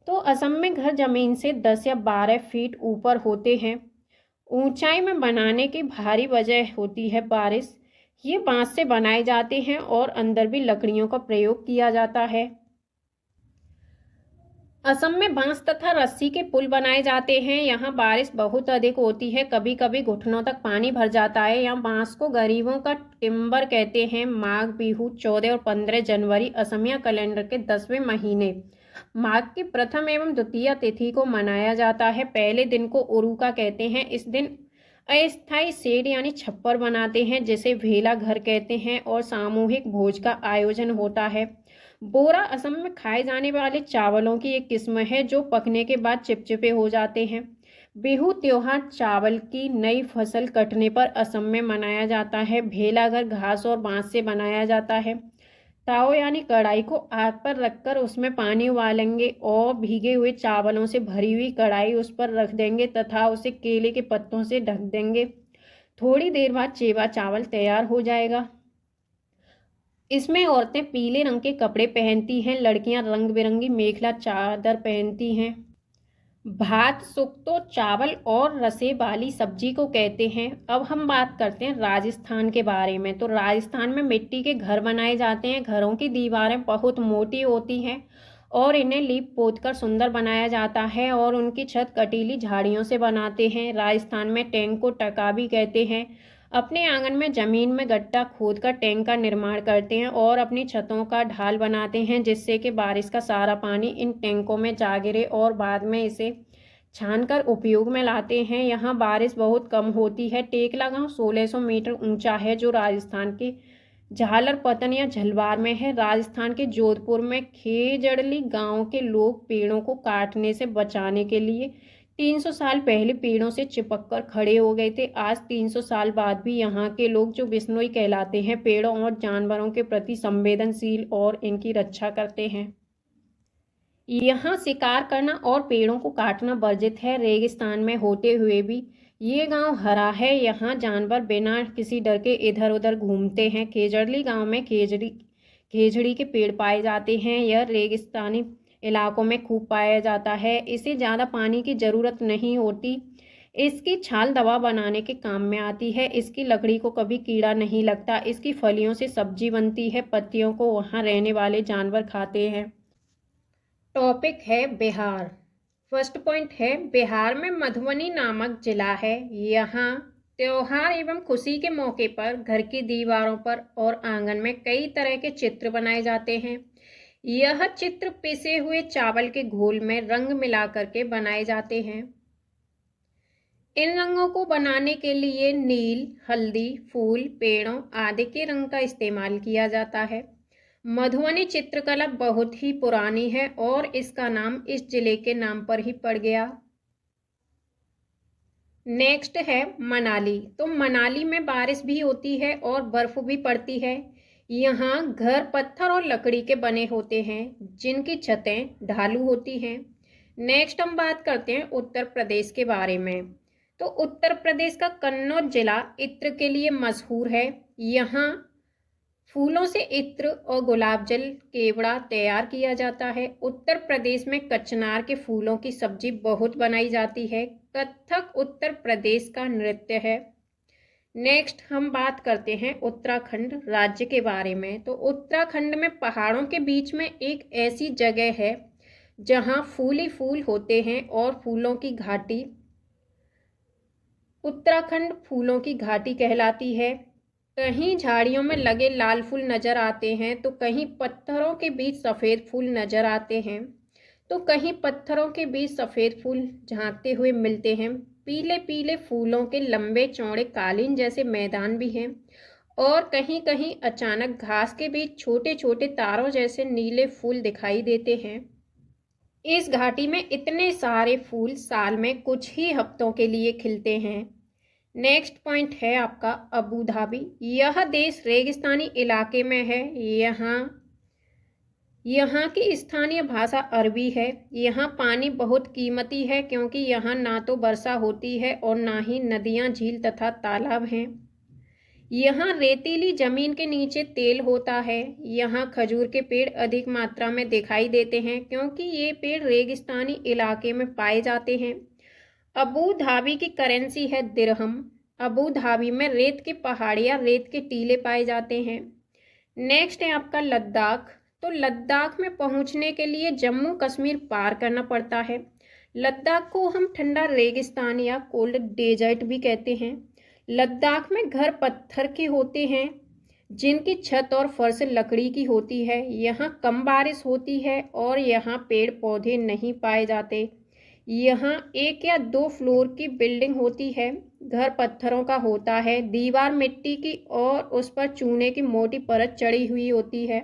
तो असम में घर जमीन से 10 या 12 फीट ऊपर होते हैं। ऊंचाई में बनाने की भारी वजह होती है बारिश। ये बांस से बनाए जाते हैं और अंदर भी लकड़ियों का प्रयोग किया जाता है। असम में बांस तथा रस्सी के पुल बनाए जाते हैं। यहाँ बारिश बहुत अधिक होती है, कभी कभी घुटनों तक पानी भर जाता है। यहाँ बांस को गरीबों का टिम्बर कहते हैं। माघ बिहू 14 और 15 जनवरी असमिया कैलेंडर के 10वें महीने माघ की प्रथम एवं द्वितीय तिथि को मनाया जाता है। पहले दिन को उरुका कहते हैं। इस दिन अस्थायी शेड यानी छप्पर बनाते हैं जिसे भेला घर कहते हैं और सामूहिक भोज का आयोजन होता है। बोरा असम में खाए जाने वाले चावलों की एक किस्म है जो पकने के बाद चिपचिपे हो जाते हैं। बिहू त्योहार चावल की नई फसल कटने पर असम में मनाया जाता है। भेला घर घास और बांस से बनाया जाता है। ताव यानी कढ़ाई को आग पर रखकर उसमें पानी उबालेंगे और भीगे हुए चावलों से भरी हुई कढ़ाई उस पर रख देंगे तथा उसे केले के पत्तों से ढक देंगे। थोड़ी देर बाद चेवा चावल तैयार हो जाएगा। इसमें औरतें पीले रंग के कपड़े पहनती हैं। लड़कियां रंग बिरंगी मेखला चादर पहनती हैं। भात सुक्तो चावल और रसे वाली सब्जी को कहते हैं। अब हम बात करते हैं राजस्थान के बारे में। तो राजस्थान में मिट्टी के घर बनाए जाते हैं। घरों की दीवारें बहुत मोटी होती हैं और इन्हें लीप पोत कर सुंदर बनाया जाता है और उनकी छत कटीली झाड़ियों से बनाते हैं। राजस्थान में टैंक को टका भी कहते हैं। अपने आंगन में जमीन में गड्ढा खोदकर टैंक का निर्माण करते हैं और अपनी छतों का ढाल बनाते हैं जिससे कि बारिश का सारा पानी इन टैंकों में जा गिरे और बाद में इसे छानकर उपयोग में लाते हैं। यहाँ बारिश बहुत कम होती है। टेकला गांव 1600 मीटर ऊंचा है जो राजस्थान के झालर पतन या झलवार में है। राजस्थान के जोधपुर में खेजड़ली गांव के लोग पेड़ों को काटने से बचाने के लिए 300 साल पहले पेड़ों से चिपक कर खड़े हो गए थे। आज 300 साल बाद भी यहाँ के लोग, जो बिश्नोई कहलाते हैं, पेड़ों और जानवरों के प्रति संवेदनशील और इनकी रक्षा करते हैं। यहाँ शिकार करना और पेड़ों को काटना वर्जित है। रेगिस्तान में होते हुए भी ये गांव हरा है। यहाँ जानवर बिना किसी डर के इधर उधर घूमते हैं। खेजड़ली गांव में खेजड़ी के पेड़ पाए जाते हैं। यह रेगिस्तानी इलाकों में खूब पाया जाता है। इसे ज़्यादा पानी की ज़रूरत नहीं होती। इसकी छाल दवा बनाने के काम में आती है। इसकी लकड़ी को कभी कीड़ा नहीं लगता। इसकी फलियों से सब्जी बनती है। पत्तियों को वहाँ रहने वाले जानवर खाते हैं। टॉपिक है बिहार। फर्स्ट पॉइंट है, बिहार में मधुबनी नामक जिला है। यहाँ त्योहार एवं खुशी के मौके पर घर की दीवारों पर और आंगन में कई तरह के चित्र बनाए जाते हैं। यह चित्र पिसे हुए चावल के घोल में रंग मिला करके बनाए जाते हैं। इन रंगों को बनाने के लिए नील, हल्दी, फूल, पेड़ों आदि के रंग का इस्तेमाल किया जाता है। मधुबनी चित्रकला बहुत ही पुरानी है और इसका नाम इस जिले के नाम पर ही पड़ गया। नेक्स्ट है मनाली। तो मनाली में बारिश भी होती है और बर्फ भी पड़ती है। यहाँ घर पत्थर और लकड़ी के बने होते हैं, जिनकी छतें ढालू होती हैं। नेक्स्ट हम बात करते हैं उत्तर प्रदेश के बारे में। तो उत्तर प्रदेश का कन्नौज जिला इत्र के लिए मशहूर है। यहाँ फूलों से इत्र और गुलाब जल केवड़ा तैयार किया जाता है। उत्तर प्रदेश में कचनार के फूलों की सब्जी बहुत बनाई जाती है। कथक उत्तर प्रदेश का नृत्य है। नेक्स्ट हम बात करते हैं उत्तराखंड राज्य के बारे में। तो उत्तराखंड में पहाड़ों के बीच में एक ऐसी जगह है जहां फूल ही फूल होते हैं और फूलों की घाटी उत्तराखंड फूलों की घाटी कहलाती है। कहीं झाड़ियों में लगे लाल फूल नजर आते हैं तो कहीं पत्थरों के बीच सफ़ेद फूल नजर आते हैं, तो कहीं पत्थरों के बीच सफ़ेद फूल झांकते हुए मिलते हैं। पीले पीले फूलों के लंबे चौड़े कालीन जैसे मैदान भी हैं और कहीं कहीं अचानक घास के बीच छोटे छोटे तारों जैसे नीले फूल दिखाई देते हैं। इस घाटी में इतने सारे फूल साल में कुछ ही हफ्तों के लिए खिलते हैं। नेक्स्ट पॉइंट है आपका अबू धाबी। यह देश रेगिस्तानी इलाके में है। यहाँ की स्थानीय भाषा अरबी है। यहाँ पानी बहुत कीमती है क्योंकि यहाँ ना तो वर्षा होती है और ना ही नदियाँ, झील तथा तालाब हैं। यहाँ रेतीली जमीन के नीचे तेल होता है। यहाँ खजूर के पेड़ अधिक मात्रा में दिखाई देते हैं क्योंकि ये पेड़ रेगिस्तानी इलाके में पाए जाते हैं। अबू धाबी की करेंसी है दिरहम। अबू धाबी में रेत की पहाड़ियाँ, रेत के टीले पाए जाते हैं। नेक्स्ट है आपका लद्दाख। तो लद्दाख में पहुंचने के लिए जम्मू कश्मीर पार करना पड़ता है। लद्दाख को हम ठंडा रेगिस्तान या कोल्ड डेजर्ट भी कहते हैं। लद्दाख में घर पत्थर के होते हैं जिनकी छत और फर्श लकड़ी की होती है। यहाँ कम बारिश होती है और यहाँ पेड़ पौधे नहीं पाए जाते। यहाँ 1 या 2 फ्लोर की बिल्डिंग होती है। घर पत्थरों का होता है, दीवार मिट्टी की और उस पर चूने की मोटी परत चढ़ी हुई होती है।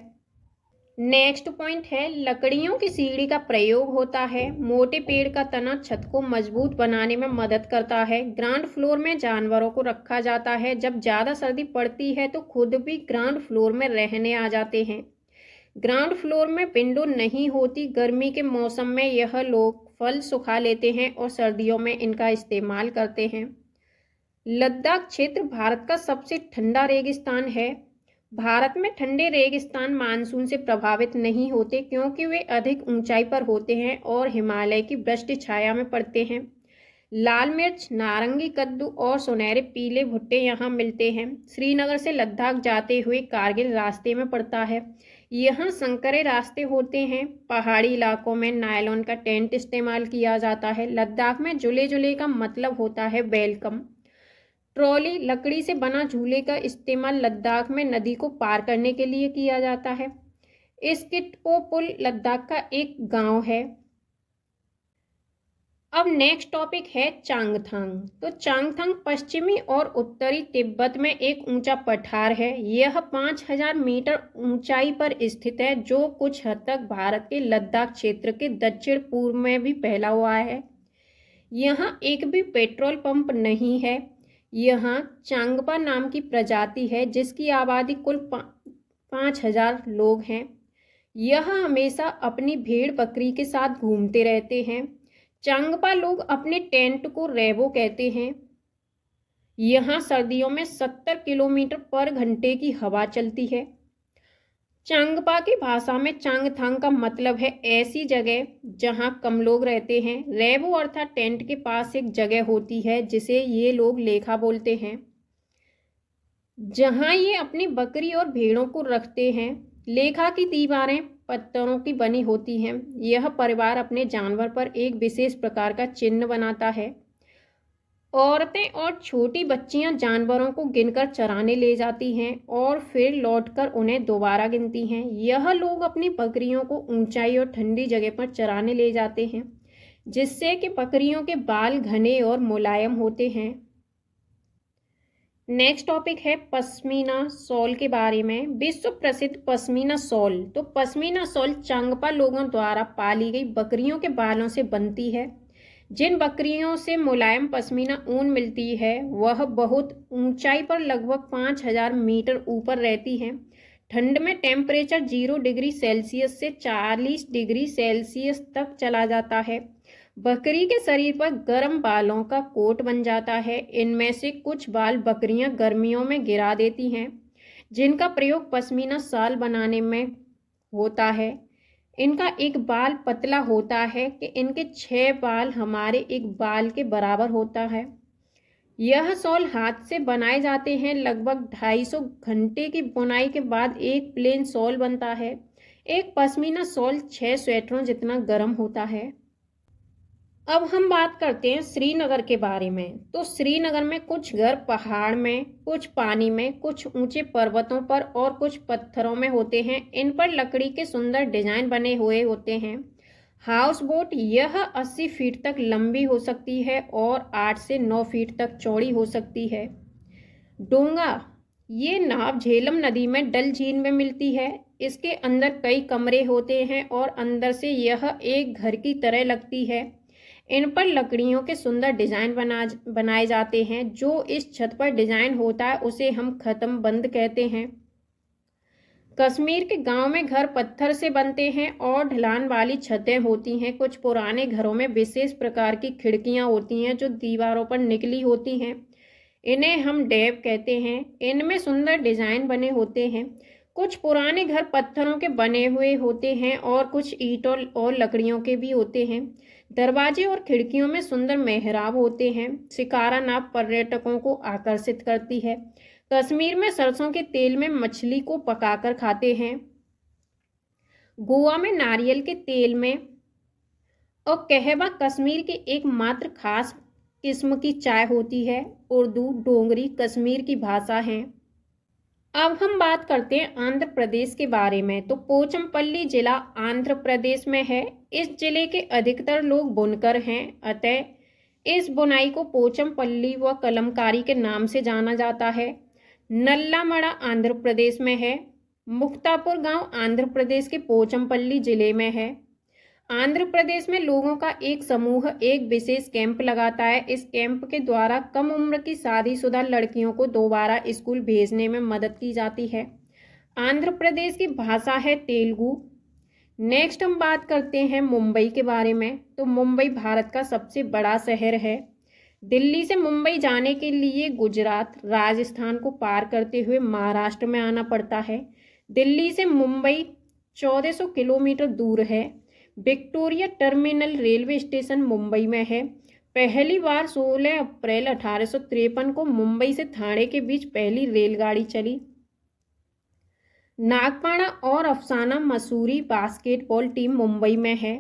नेक्स्ट पॉइंट है लकड़ियों की सीढ़ी का प्रयोग होता है। मोटे पेड़ का तना छत को मजबूत बनाने में मदद करता है। ग्राउंड फ्लोर में जानवरों को रखा जाता है। जब ज़्यादा सर्दी पड़ती है तो खुद भी ग्राउंड फ्लोर में रहने आ जाते हैं। ग्राउंड फ्लोर में विंडो नहीं होती। गर्मी के मौसम में यह लोग फल सुखा लेते हैं और सर्दियों में इनका इस्तेमाल करते हैं। लद्दाख क्षेत्र भारत का सबसे ठंडा रेगिस्तान है। भारत में ठंडे रेगिस्तान मानसून से प्रभावित नहीं होते क्योंकि वे अधिक ऊंचाई पर होते हैं और हिमालय की वृष्टि छाया में पड़ते हैं। लाल मिर्च, नारंगी कद्दू और सुनहरे पीले भुट्टे यहाँ मिलते हैं। श्रीनगर से लद्दाख जाते हुए कारगिल रास्ते में पड़ता है। यहाँ संकरे रास्ते होते हैं। पहाड़ी इलाकों में नायलॉन का टेंट इस्तेमाल किया जाता है। लद्दाख में झूले झूले का मतलब होता है वेलकम। ट्रॉली, लकड़ी से बना झूले का इस्तेमाल लद्दाख में नदी को पार करने के लिए किया जाता है। स्किटओ पुल लद्दाख का एक गांव है। अब नेक्स्ट टॉपिक है चांगथांग। तो चांगथांग पश्चिमी और उत्तरी तिब्बत में एक ऊंचा पठार है। यह 5000 मीटर ऊंचाई पर स्थित है, जो कुछ हद तक भारत के लद्दाख क्षेत्र के दक्षिण पूर्व में भी फैला हुआ है। यहाँ एक भी पेट्रोल पंप नहीं है। यहाँ चांगपा नाम की प्रजाति है, जिसकी आबादी कुल 5000 लोग हैं। यह हमेशा अपनी भेड़ बकरी के साथ घूमते रहते हैं। चांगपा लोग अपने टेंट को रेबो कहते हैं। यहाँ सर्दियों में 70 किलोमीटर पर घंटे की हवा चलती है। चांगपा की भाषा में चांगथांग का मतलब है ऐसी जगह जहाँ कम लोग रहते हैं। रेबो अर्थात टेंट के पास एक जगह होती है जिसे ये लोग लेखा बोलते हैं, जहाँ ये अपनी बकरी और भेड़ों को रखते हैं। लेखा की दीवारें पत्थरों की बनी होती हैं। यह परिवार अपने जानवर पर एक विशेष प्रकार का चिन्ह बनाता है। औरतें और छोटी बच्चियां जानवरों को गिनकर चराने ले जाती हैं और फिर लौटकर उन्हें दोबारा गिनती हैं। यह लोग अपनी बकरियों को ऊंचाई और ठंडी जगह पर चराने ले जाते हैं, जिससे कि बकरियों के बाल घने और मुलायम होते हैं। नेक्स्ट टॉपिक है पश्मीना शॉल के बारे में। विश्व प्रसिद्ध पश्मीना शॉल। तो पश्मीना शॉल चांगपा लोगों द्वारा पाली गई बकरियों के बालों से बनती है। जिन बकरियों से मुलायम पश्मीना ऊन मिलती है वह बहुत ऊंचाई पर लगभग 5000 मीटर ऊपर रहती हैं। ठंड में टेम्परेचर 0 डिग्री सेल्सियस से 40 डिग्री सेल्सियस तक चला जाता है। बकरी के शरीर पर गर्म बालों का कोट बन जाता है। इनमें से कुछ बाल बकरियां गर्मियों में गिरा देती हैं, जिनका प्रयोग पश्मीना शाल बनाने में होता है। इनका एक बाल पतला होता है कि इनके 6 बाल हमारे एक बाल के बराबर होता है। यह शॉल हाथ से बनाए जाते हैं। लगभग 250 घंटे की बुनाई के बाद एक प्लेन शॉल बनता है। एक पश्मीना शॉल 6 स्वेटरों जितना गर्म होता है। अब हम बात करते हैं श्रीनगर के बारे में। तो श्रीनगर में कुछ घर पहाड़ में, कुछ पानी में, कुछ ऊंचे पर्वतों पर और कुछ पत्थरों में होते हैं। इन पर लकड़ी के सुंदर डिजाइन बने हुए होते हैं। हाउस बोट यह 80 फीट तक लंबी हो सकती है और 8 से 9 फीट तक चौड़ी हो सकती है। डोंगा ये नाव झेलम नदी में डल झील में मिलती है। इसके अंदर कई कमरे होते हैं और अंदर से यह एक घर की तरह लगती है। इन पर लकड़ियों के सुंदर डिजाइन बनाए जाते हैं। जो इस छत पर डिजाइन होता है उसे हम खत्म बंद कहते हैं। कश्मीर के गांव में घर पत्थर से बनते हैं और ढलान वाली छतें होती हैं। कुछ पुराने घरों में विशेष प्रकार की खिड़कियां होती हैं जो दीवारों पर निकली होती हैं। इन्हें हम डैब कहते हैं। इनमें सुंदर डिजाइन बने होते हैं। कुछ पुराने घर पत्थरों के बने हुए होते हैं और कुछ ईंटों और लकड़ियों के भी होते हैं। दरवाजे और खिड़कियों में सुंदर मेहराब होते हैं। शिकारा नाव पर्यटकों को आकर्षित करती है। कश्मीर में सरसों के तेल में मछली को पकाकर खाते हैं। गोवा में नारियल के तेल में, और कहवा कश्मीर की एकमात्र खास किस्म की चाय होती है। उर्दू डोगरी कश्मीर की भाषा है। अब हम बात करते हैं आंध्र प्रदेश के बारे में। तो पोचमपल्ली जिला आंध्र प्रदेश में है। इस जिले के अधिकतर लोग बुनकर हैं, अतः इस बुनाई को पोचमपल्ली व कलमकारी के नाम से जाना जाता है। नल्लामड़ा आंध्र प्रदेश में है। मुक्तापुर गांव आंध्र प्रदेश के पोचमपल्ली जिले में है। आंध्र प्रदेश में लोगों का एक समूह एक विशेष कैंप लगाता है। इस कैंप के द्वारा कम उम्र की शादीशुदा लड़कियों को दोबारा स्कूल भेजने में मदद की जाती है। आंध्र प्रदेश की भाषा है तेलुगु। नेक्स्ट हम बात करते हैं मुंबई के बारे में। तो मुंबई भारत का सबसे बड़ा शहर है। दिल्ली से मुंबई जाने के लिए गुजरात, राजस्थान को पार करते हुए महाराष्ट्र में आना पड़ता है। दिल्ली से मुंबई 1400 किलोमीटर दूर है। Victoria terminal railway station Mumbai में है। पहली बार 16 अप्रैल 1853 को मुंबई से ठाणे के बीच पहली रेलगाड़ी चली। नागपाड़ा और अफसाना मसूरी बास्केटबॉल टीम मुंबई में है।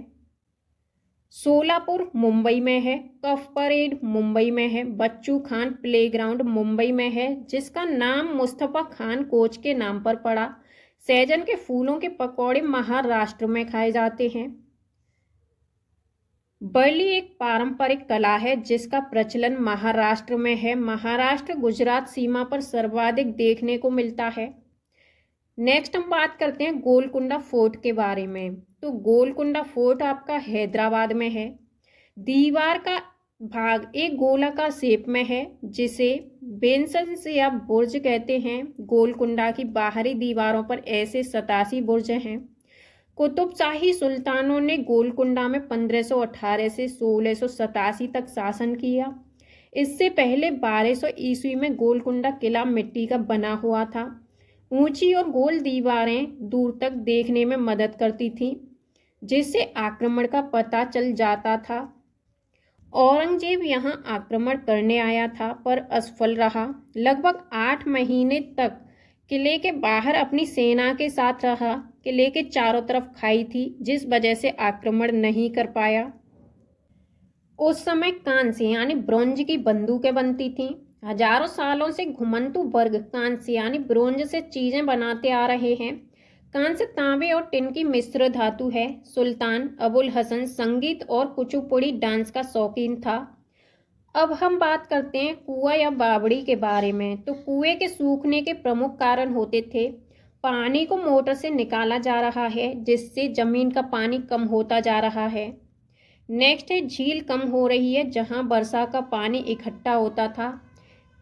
सोलापुर मुंबई में है। कफ परेड मुंबई में है। बच्चू खान प्लेग्राउंड मुंबई में है, जिसका नाम मुस्तफा खान कोच के नाम पर पड़ा। सहजन के फूलों के पकौड़े महाराष्ट्र में खाए जाते हैं। बरली एक पारंपरिक कला है जिसका प्रचलन महाराष्ट्र में है। महाराष्ट्र गुजरात सीमा पर सर्वाधिक देखने को मिलता है। नेक्स्ट हम बात करते हैं गोलकुंडा फोर्ट के बारे में। तो गोलकुंडा फोर्ट आपका हैदराबाद में है। दीवार का भाग एक गोलाकार शेप में है जिसे बेंसन्स या बुर्ज कहते हैं। गोलकुंडा की बाहरी दीवारों पर ऐसे 87 बुर्ज हैं। कुतुबशाही सुल्तानों ने गोलकुंडा में 1518 से 1687 तक शासन किया। इससे पहले 1200 ईस्वी में गोलकुंडा किला मिट्टी का बना हुआ था। ऊंची और गोल दीवारें दूर तक देखने में मदद करती थीं, जिससे आक्रमण का पता चल जाता था। औरंगजेब यहां आक्रमण करने आया था पर असफल रहा। लगभग 8 महीने तक किले के बाहर अपनी सेना के साथ रहा। किले के चारों तरफ खाई थी, जिस वजह से आक्रमण नहीं कर पाया। उस समय कांस्य यानी ब्रोंज की बंदूकें बनती थीं। हजारों सालों से घुमंतु वर्ग कांस्य यानी ब्रोंज से चीजें बनाते आ रहे हैं। कांस्य तांबे और टिन की मिश्र धातु है। सुल्तान अबुल हसन संगीत और कुचिपुड़ी डांस का शौकीन था। अब हम बात करते हैं कुआं या बावड़ी के बारे में। तो कुएं के सूखने के प्रमुख कारण होते थे पानी को मोटर से निकाला जा रहा है, जिससे जमीन का पानी कम होता जा रहा है। नेक्स्ट है झील कम हो रही है, जहां वर्षा का पानी इकट्ठा होता था।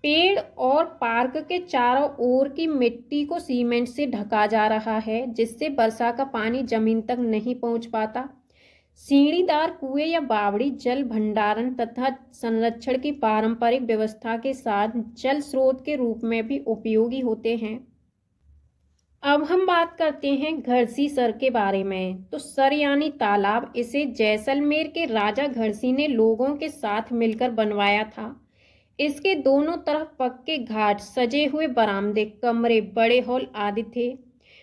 पेड़ और पार्क के चारों ओर की मिट्टी को सीमेंट से ढका जा रहा है, जिससे वर्षा का पानी जमीन तक नहीं पहुंच पाता। सीढ़ीदार कुएं या बावड़ी जल भंडारण तथा संरक्षण की पारंपरिक व्यवस्था के साथ जल स्रोत के रूप में भी उपयोगी होते हैं। अब हम बात करते हैं घड़सी सर के बारे में। तो सर यानी तालाब, इसे जैसलमेर के राजा घड़सी ने लोगों के साथ मिलकर बनवाया था। इसके दोनों तरफ पक्के घाट, सजे हुए बरामदे, कमरे, बड़े हॉल आदि थे।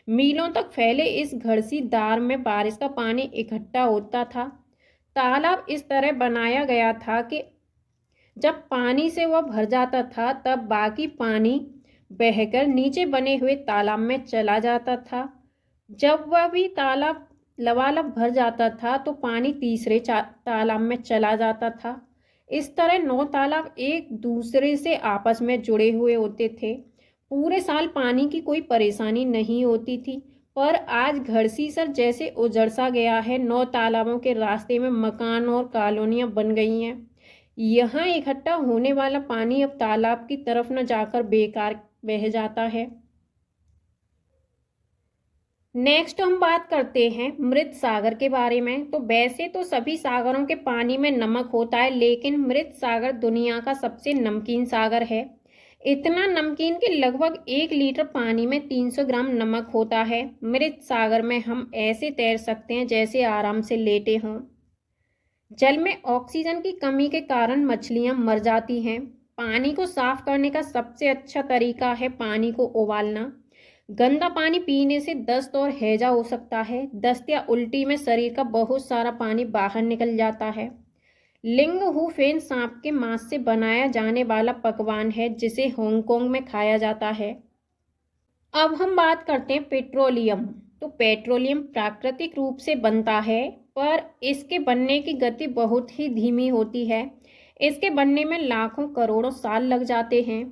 मीलों तक फैले इस घड़सी दार में बारिश का पानी इकट्ठा होता था। तालाब इस तरह बनाया गया था कि जब पानी से वह भर जाता था तब बाकी पानी बहकर नीचे बने हुए तालाब में चला जाता था। जब वह भी तालाब लबालब भर जाता था तो पानी तीसरे तालाब में चला जाता था। इस तरह 9 तालाब एक दूसरे से आपस में जुड़े हुए होते थे। पूरे साल पानी की कोई परेशानी नहीं होती थी। पर आज घड़सी सर जैसे उजड़ गया है। 9 तालाबों के रास्ते में मकान और कॉलोनियां बन गई हैं। यहाँ इकट्ठा होने वाला पानी अब तालाब की तरफ न जाकर बेकार बह जाता है। नेक्स्ट हम बात करते हैं मृत सागर के बारे में। तो वैसे तो सभी सागरों के पानी में नमक होता है, लेकिन मृत सागर दुनिया का सबसे नमकीन सागर है। इतना नमकीन कि लगभग 1 लीटर पानी में 300 ग्राम नमक होता है। मृत सागर में हम ऐसे तैर सकते हैं जैसे आराम से लेटे हों। जल में ऑक्सीजन की कमी के कारण मछलियां मर जाती हैं। पानी को साफ करने का सबसे अच्छा तरीका है पानी को उबालना। गंदा पानी पीने से दस्त और हैजा हो सकता है। दस्त या उल्टी में शरीर का बहुत सारा पानी बाहर निकल जाता है। लिंग हु फेन सांप के मांस से बनाया जाने वाला पकवान है, जिसे हांगकांग में खाया जाता है। अब हम बात करते हैं पेट्रोलियम। तो पेट्रोलियम प्राकृतिक रूप से बनता है, पर इसके बनने की गति बहुत ही धीमी होती है। इसके बनने में लाखों करोड़ों साल लग जाते हैं।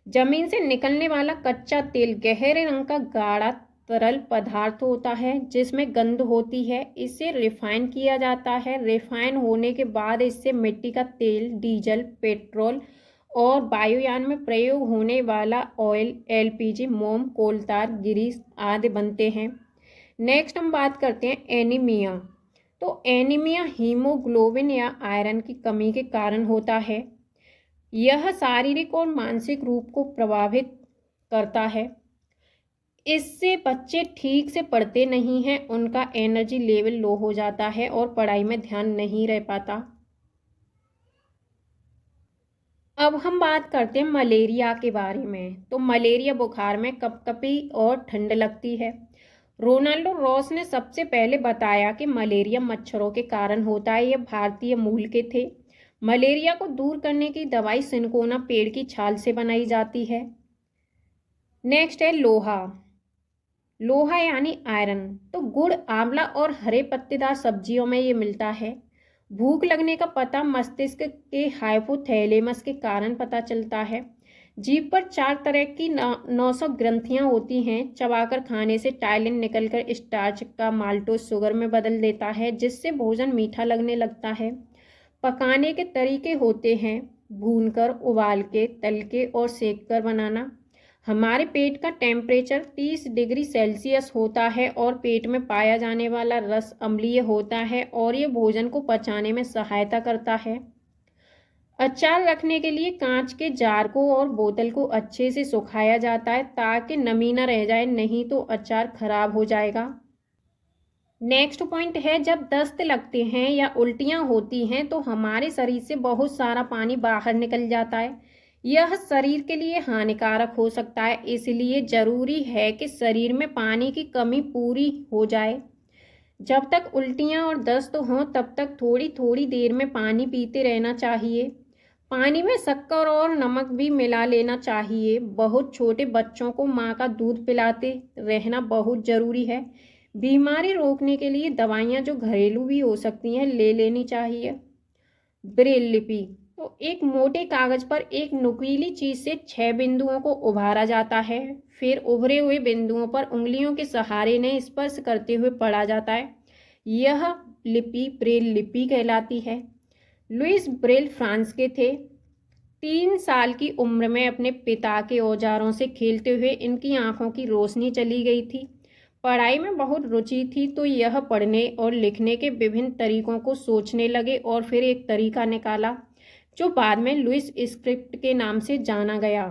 जमीन से निकलने वाला कच्चा तेल गहरे रंग का गाढ़ा तरल पदार्थ होता है, जिसमें गंध होती है। इसे रिफाइन किया जाता है। रिफाइन होने के बाद इससे मिट्टी का तेल, डीजल, पेट्रोल और वायुयान में प्रयोग होने वाला ऑयल, एलपीजी, मोम, कोलतार, ग्रीस आदि बनते हैं। नेक्स्ट हम बात करते हैं एनीमिया। तो एनीमिया हीमोग्लोबिन या आयरन की कमी के कारण होता है। यह शारीरिक और मानसिक रूप को प्रभावित करता है। इससे बच्चे ठीक से पढ़ते नहीं हैं, उनका एनर्जी लेवल लो हो जाता है और पढ़ाई में ध्यान नहीं रह पाता। अब हम बात करते हैं मलेरिया के बारे में। तो मलेरिया बुखार में कपकपी और ठंड लगती है। रोनाल्डो रॉस ने सबसे पहले बताया कि मलेरिया मच्छरों के कारण होता है। यह भारतीय मूल के थे। मलेरिया को दूर करने की दवाई सिनकोना पेड़ की छाल से बनाई जाती है। नेक्स्ट है लोहा। लोहा यानी आयरन। तो गुड़, आंवला और हरे पत्तेदार सब्जियों में ये मिलता है। भूख लगने का पता मस्तिष्क के हाइपोथैलेमस के कारण पता चलता है। जीभ पर 4 तरह की 900 ग्रंथियां होती हैं। चबाकर खाने से टाइलिन निकलकर स्टार्च का माल्टोज शुगर में बदल देता है, जिससे भोजन मीठा लगने लगता है। पकाने के तरीके होते हैं भूनकर, उबाल के, तल के और सेक कर बनाना। हमारे पेट का टेम्परेचर 30 डिग्री सेल्सियस होता है और पेट में पाया जाने वाला रस अम्लीय होता है और ये भोजन को पचाने में सहायता करता है। अचार रखने के लिए कांच के जार को और बोतल को अच्छे से सुखाया जाता है ताकि नमी न रह जाए, नहीं तो अचार खराब हो जाएगा। नेक्स्ट पॉइंट है, जब दस्त लगते हैं या उल्टियां होती हैं तो हमारे शरीर से बहुत सारा पानी बाहर निकल जाता है। यह शरीर के लिए हानिकारक हो सकता है, इसलिए जरूरी है कि शरीर में पानी की कमी पूरी हो जाए। जब तक उल्टियां और दस्त हों तब तक थोड़ी थोड़ी देर में पानी पीते रहना चाहिए। पानी में शक्कर और नमक भी मिला लेना चाहिए। बहुत छोटे बच्चों को माँ का दूध पिलाते रहना बहुत ज़रूरी है। बीमारी रोकने के लिए दवाइयाँ जो घरेलू भी हो सकती हैं ले लेनी चाहिए। ब्रेल लिपि तो एक मोटे कागज पर एक नुकीली चीज से 6 बिंदुओं को उभारा जाता है। फिर उभरे हुए बिंदुओं पर उंगलियों के सहारे ने स्पर्श करते हुए पढ़ा जाता है। यह लिपि ब्रेल लिपि कहलाती है। लुइस ब्रेल फ्रांस के थे। 3 साल की उम्र में अपने पिता के औजारों से खेलते हुए इनकी आंखों की रोशनी चली गई थी। पढ़ाई में बहुत रुचि थी तो यह पढ़ने और लिखने के विभिन्न तरीकों को सोचने लगे और फिर एक तरीका निकाला जो बाद में लुइस स्क्रिप्ट के नाम से जाना गया।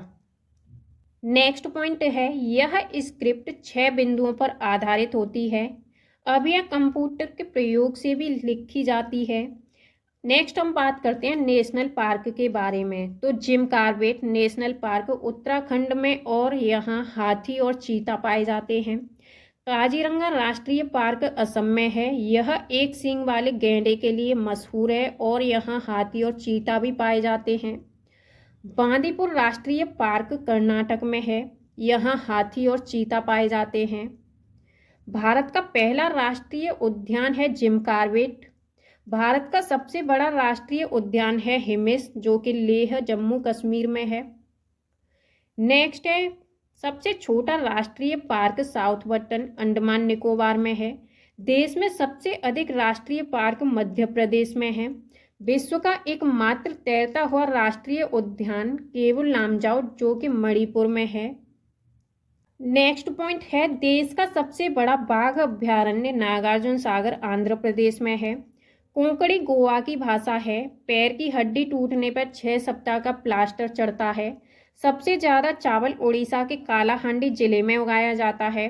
नेक्स्ट पॉइंट है, यह स्क्रिप्ट 6 बिंदुओं पर आधारित होती है। अब यह कंप्यूटर के प्रयोग से भी लिखी जाती है। नेक्स्ट हम बात करते हैं नेशनल पार्क के बारे में। तो Jim Corbett national park Uttarakhand में और यहाँ हाथी और चीता पाए जाते हैं। काजीरंगा राष्ट्रीय पार्क असम में है। यह एक सींग वाले गैंडे के लिए मशहूर है और यहाँ हाथी और चीता भी पाए जाते हैं। बांदीपुर राष्ट्रीय पार्क कर्नाटक में है। यहाँ हाथी और चीता पाए जाते हैं। भारत का पहला राष्ट्रीय उद्यान है जिम कॉर्बेट। भारत का सबसे बड़ा राष्ट्रीय उद्यान है हिमिस, जो कि लेह जम्मू कश्मीर में है। नेक्स्ट है, सबसे छोटा राष्ट्रीय पार्क साउथवर्टन अंडमान निकोबार में है। देश में सबसे अधिक राष्ट्रीय पार्क मध्य प्रदेश में है। विश्व का एकमात्र तैरता हुआ राष्ट्रीय उद्यान केवल नामजाओ, जो कि मणिपुर में है। नेक्स्ट पॉइंट है, देश का सबसे बड़ा बाघ अभ्यारण्य नागार्जुन सागर आंध्र प्रदेश में है। कोंकणी गोवा की भाषा है। पैर की हड्डी टूटने पर 6 सप्ताह का प्लास्टर चढ़ता है। सबसे ज़्यादा चावल उड़ीसा के कालाहांडी जिले में उगाया जाता है।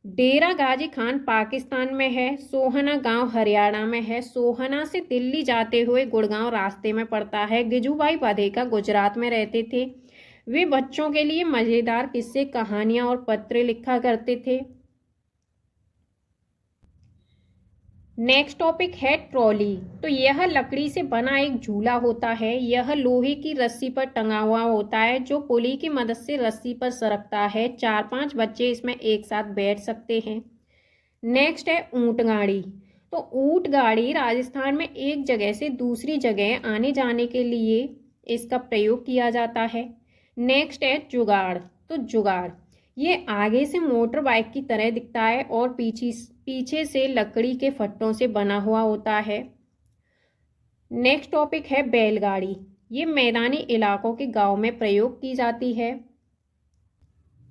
डेरा गाजी खान पाकिस्तान में है। सोहना गांव हरियाणा में है। सोहना से दिल्ली जाते हुए गुड़गांव रास्ते में पड़ता है। गिजूभाई वाधेका गुजरात में रहते थे। वे बच्चों के लिए मज़ेदार किस्से, कहानियां और पत्र लिखा करते थे। नेक्स्ट टॉपिक है ट्रॉली। तो यह लकड़ी से बना एक झूला होता है। यह लोहे की रस्सी पर टंगा हुआ होता है जो पुली की मदद से रस्सी पर सरकता है। 4-5 बच्चे इसमें एक साथ बैठ सकते हैं। नेक्स्ट है ऊंट गाड़ी। तो ऊंट गाड़ी राजस्थान में एक जगह से दूसरी जगह आने जाने के लिए इसका प्रयोग किया जाता है। नेक्स्ट है जुगाड़। तो जुगाड़ ये आगे से मोटर बाइक की तरह दिखता है और पीछे से लकड़ी के फट्टों से बना हुआ होता है। नेक्स्ट टॉपिक है बैलगाड़ी। ये मैदानी इलाकों के गांव में प्रयोग की जाती है।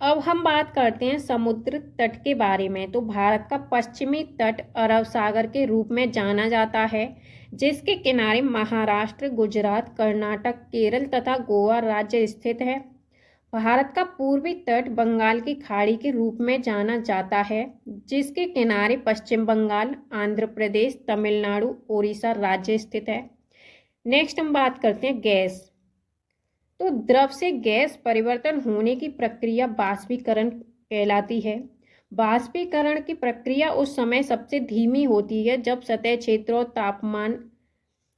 अब हम बात करते हैं समुद्र तट के बारे में। तो भारत का पश्चिमी तट अरब सागर के रूप में जाना जाता है, जिसके किनारे महाराष्ट्र, गुजरात, कर्नाटक, केरल तथा गोवा राज्य स्थित है। भारत का पूर्वी तट बंगाल की खाड़ी के रूप में जाना जाता है, जिसके किनारे पश्चिम बंगाल, आंध्र प्रदेश, तमिलनाडु, ओडिशा राज्य स्थित है। नेक्स्ट हम बात करते हैं गैस। तो द्रव से गैस परिवर्तन होने की प्रक्रिया बाष्पीकरण कहलाती है। बाष्पीकरण की प्रक्रिया उस समय सबसे धीमी होती है जब सतह क्षेत्र और तापमान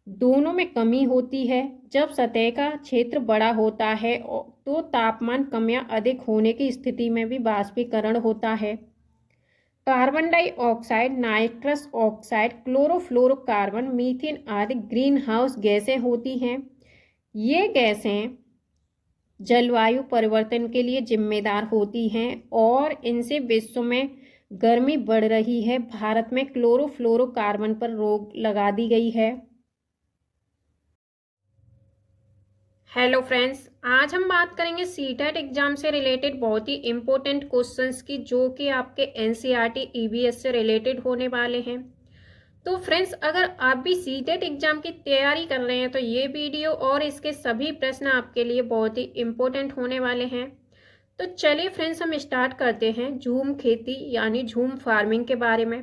दोनों में कमी होती है। जब सतह का क्षेत्र बड़ा होता है तो तापमान कम या अधिक होने की स्थिति में भी बाष्पीकरण होता है। Carbon dioxide, nitrous oxide, chlorofluorocarbon, methane आदि ग्रीन हाउस गैसें होती हैं। ये गैसें जलवायु परिवर्तन के लिए जिम्मेदार होती हैं और इनसे विश्व में गर्मी बढ़ रही है। भारत में क्लोरोफ्लोरोकार्बन पर रोक लगा दी गई है। हेलो फ्रेंड्स, आज हम बात करेंगे सीटेट एग्जाम से रिलेटेड बहुत ही इम्पोर्टेंट क्वेश्चंस की, जो कि आपके एनसीईआरटी ईवीएस से रिलेटेड होने वाले हैं। तो फ्रेंड्स, अगर आप भी सीटेट एग्जाम की तैयारी कर रहे हैं तो ये वीडियो और इसके सभी प्रश्न आपके लिए बहुत ही इम्पोर्टेंट होने वाले हैं। तो चलिए फ्रेंड्स, हम स्टार्ट करते हैं झूम खेती यानी झूम फार्मिंग के बारे में।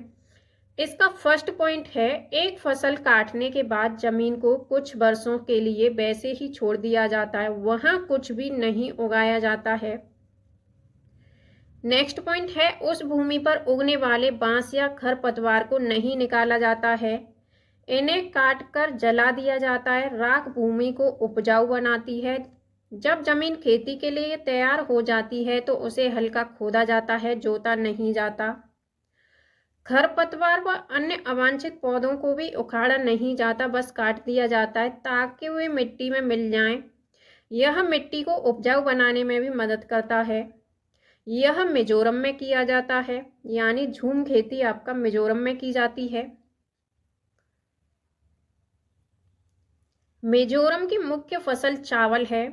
इसका फर्स्ट पॉइंट है, एक फसल काटने के बाद जमीन को कुछ वर्षों के लिए वैसे ही छोड़ दिया जाता है, वहां कुछ भी नहीं उगाया जाता है। नेक्स्ट पॉइंट है, उस भूमि पर उगने वाले बांस या खरपतवार को नहीं निकाला जाता है, इन्हें काटकर जला दिया जाता है। राख भूमि को उपजाऊ बनाती है। जब जमीन खेती के लिए तैयार हो जाती है तो उसे हल्का खोदा जाता है, जोता नहीं जाता। खरपतवार व अन्य अवांछित पौधों को भी उखाड़ा नहीं जाता, बस काट दिया जाता है ताकि वे मिट्टी में मिल जाएं। यह मिट्टी को उपजाऊ बनाने में भी मदद करता है। यह मिजोरम में किया जाता है, यानी झूम खेती आपका मिजोरम में की जाती है। मिजोरम की मुख्य फसल चावल है।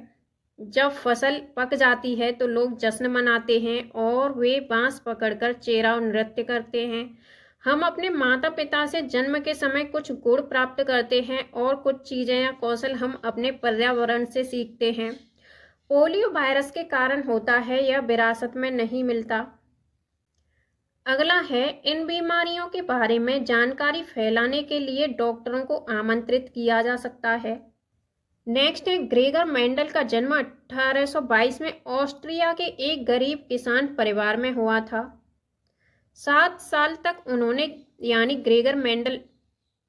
जब फसल पक जाती है तो लोग जश्न मनाते हैं और वे बांस पकड़कर चेहरा नृत्य करते हैं। हम अपने माता पिता से जन्म के समय कुछ गुण प्राप्त करते हैं और कुछ चीजें या कौशल हम अपने पर्यावरण से सीखते हैं। पोलियो वायरस के कारण होता है, यह विरासत में नहीं मिलता। अगला है, इन बीमारियों के बारे में जानकारी फैलाने के लिए डॉक्टरों को आमंत्रित किया जा सकता है। नेक्स्ट है, ग्रेगर मेंडल का जन्म 1822 में ऑस्ट्रिया के एक गरीब किसान परिवार में हुआ था। 7 साल तक उन्होंने यानी ग्रेगर मेंडल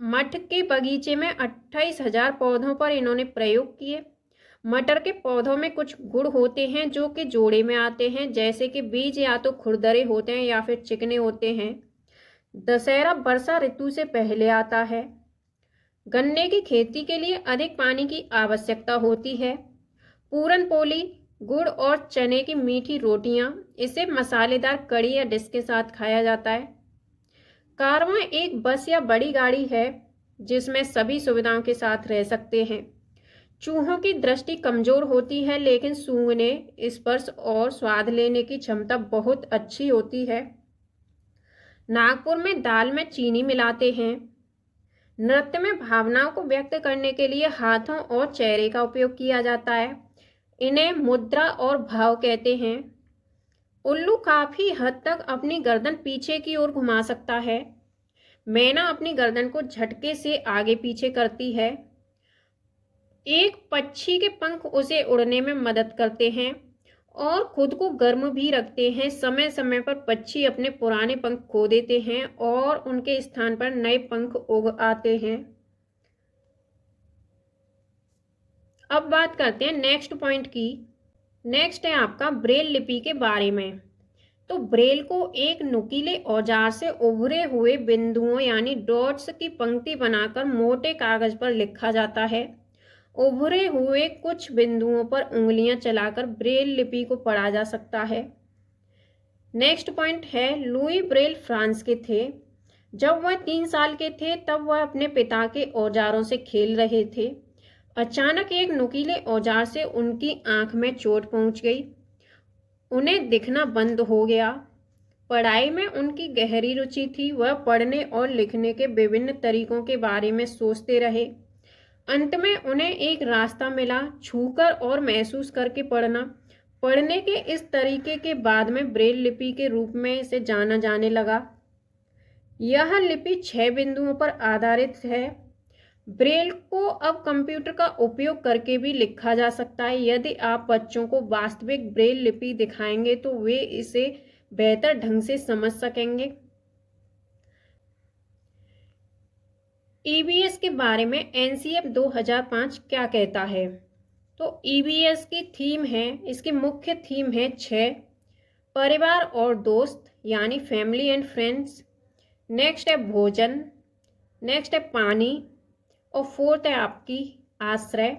मठ के बगीचे में 28,000 पौधों पर इन्होंने प्रयोग किए। मटर के पौधों में कुछ गुण होते हैं जो कि जोड़े में आते हैं, जैसे कि बीज या तो खुरदरे होते हैं या फिर चिकने होते हैं। दशहरा वर्षा ऋतु से पहले आता है। गन्ने की खेती के लिए अधिक पानी की आवश्यकता होती है। पूरन पोली, गुड़ और चने की मीठी रोटियां, इसे मसालेदार कड़ी या डिश के साथ खाया जाता है। कारवां एक बस या बड़ी गाड़ी है जिसमें सभी सुविधाओं के साथ रह सकते हैं। चूहों की दृष्टि कमजोर होती है, लेकिन सूंघने, स्पर्श और स्वाद लेने की क्षमता बहुत अच्छी होती है। नागपुर में दाल में चीनी मिलाते हैं। नृत्य में भावनाओं को व्यक्त करने के लिए हाथों और चेहरे का उपयोग किया जाता है। इन्हें मुद्रा और भाव कहते हैं। उल्लू काफी हद तक अपनी गर्दन पीछे की ओर घुमा सकता है। मैना अपनी गर्दन को झटके से आगे पीछे करती है। एक पक्षी के पंख उसे उड़ने में मदद करते हैं और खुद को गर्म भी रखते हैं। समय समय पर पक्षी अपने पुराने पंख खो देते हैं और उनके स्थान पर नए पंख उग आते हैं। अब बात करते हैं नेक्स्ट पॉइंट की। नेक्स्ट है आपका ब्रेल लिपि के बारे में। तो ब्रेल को एक नुकीले औजार से उभरे हुए बिंदुओं यानी डॉट्स की पंक्ति बनाकर मोटे कागज पर लिखा जाता है। उभरे हुए कुछ बिंदुओं पर उंगलियां चलाकर ब्रेल लिपि को पढ़ा जा सकता है। नेक्स्ट पॉइंट है, लुई ब्रेल फ्रांस के थे। जब वह 3 साल के थे तब वह अपने पिता के औजारों से खेल रहे थे। अचानक एक नुकीले औजार से उनकी आंख में चोट पहुंच गई। उन्हें दिखना बंद हो गया। पढ़ाई में उनकी गहरी रुचि थी। वह पढ़ने और लिखने के विभिन्न तरीकों के बारे में सोचते रहे। अंत में उन्हें एक रास्ता मिला, छूकर और महसूस करके पढ़ना। पढ़ने के इस तरीके के बाद में ब्रेल लिपि के रूप में इसे जाना जाने लगा। यह लिपि 6 बिंदुओं पर आधारित है। ब्रेल को अब कंप्यूटर का उपयोग करके भी लिखा जा सकता है। यदि आप बच्चों को वास्तविक ब्रेल लिपि दिखाएंगे तो वे इसे बेहतर ढंग से समझ सकेंगे। ईवीएस के बारे में एनसीएफ 2005 क्या कहता है? तो ईवीएस की थीम है, इसकी मुख्य थीम है 6, परिवार और दोस्त, यानी फैमिली एंड फ्रेंड्स। नेक्स्ट है भोजन। नेक्स्ट है पानी। और फोर्थ है आपकी आश्रय।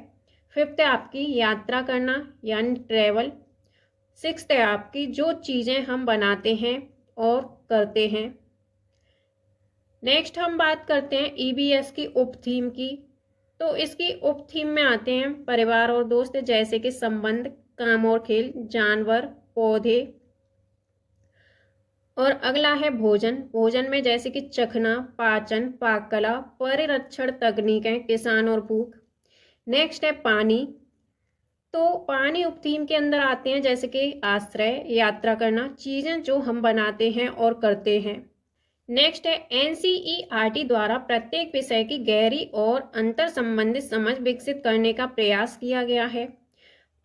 फिफ्थ है आपकी यात्रा करना यानी ट्रैवल। सिक्स्थ है आपकी जो चीज़ें हम बनाते हैं और करते हैं। नेक्स्ट हम बात करते हैं ईबीएस की उप थीम की। तो इसकी उप थीम में आते हैं परिवार और दोस्त, जैसे कि संबंध, काम और खेल, जानवर, पौधे। और अगला है भोजन। भोजन में जैसे कि चखना, पाचन, पाक कला, परिरक्षण तकनीकें, किसान और भूख। नेक्स्ट है पानी। तो पानी उप थीम के अंदर आते हैं जैसे कि आश्रय, यात्रा करना, चीज़ें जो हम बनाते हैं और करते हैं। नेक्स्ट है एनसीईआरटी द्वारा प्रत्येक विषय की गहरी और अंतर संबंधित समझ विकसित करने का प्रयास किया गया है।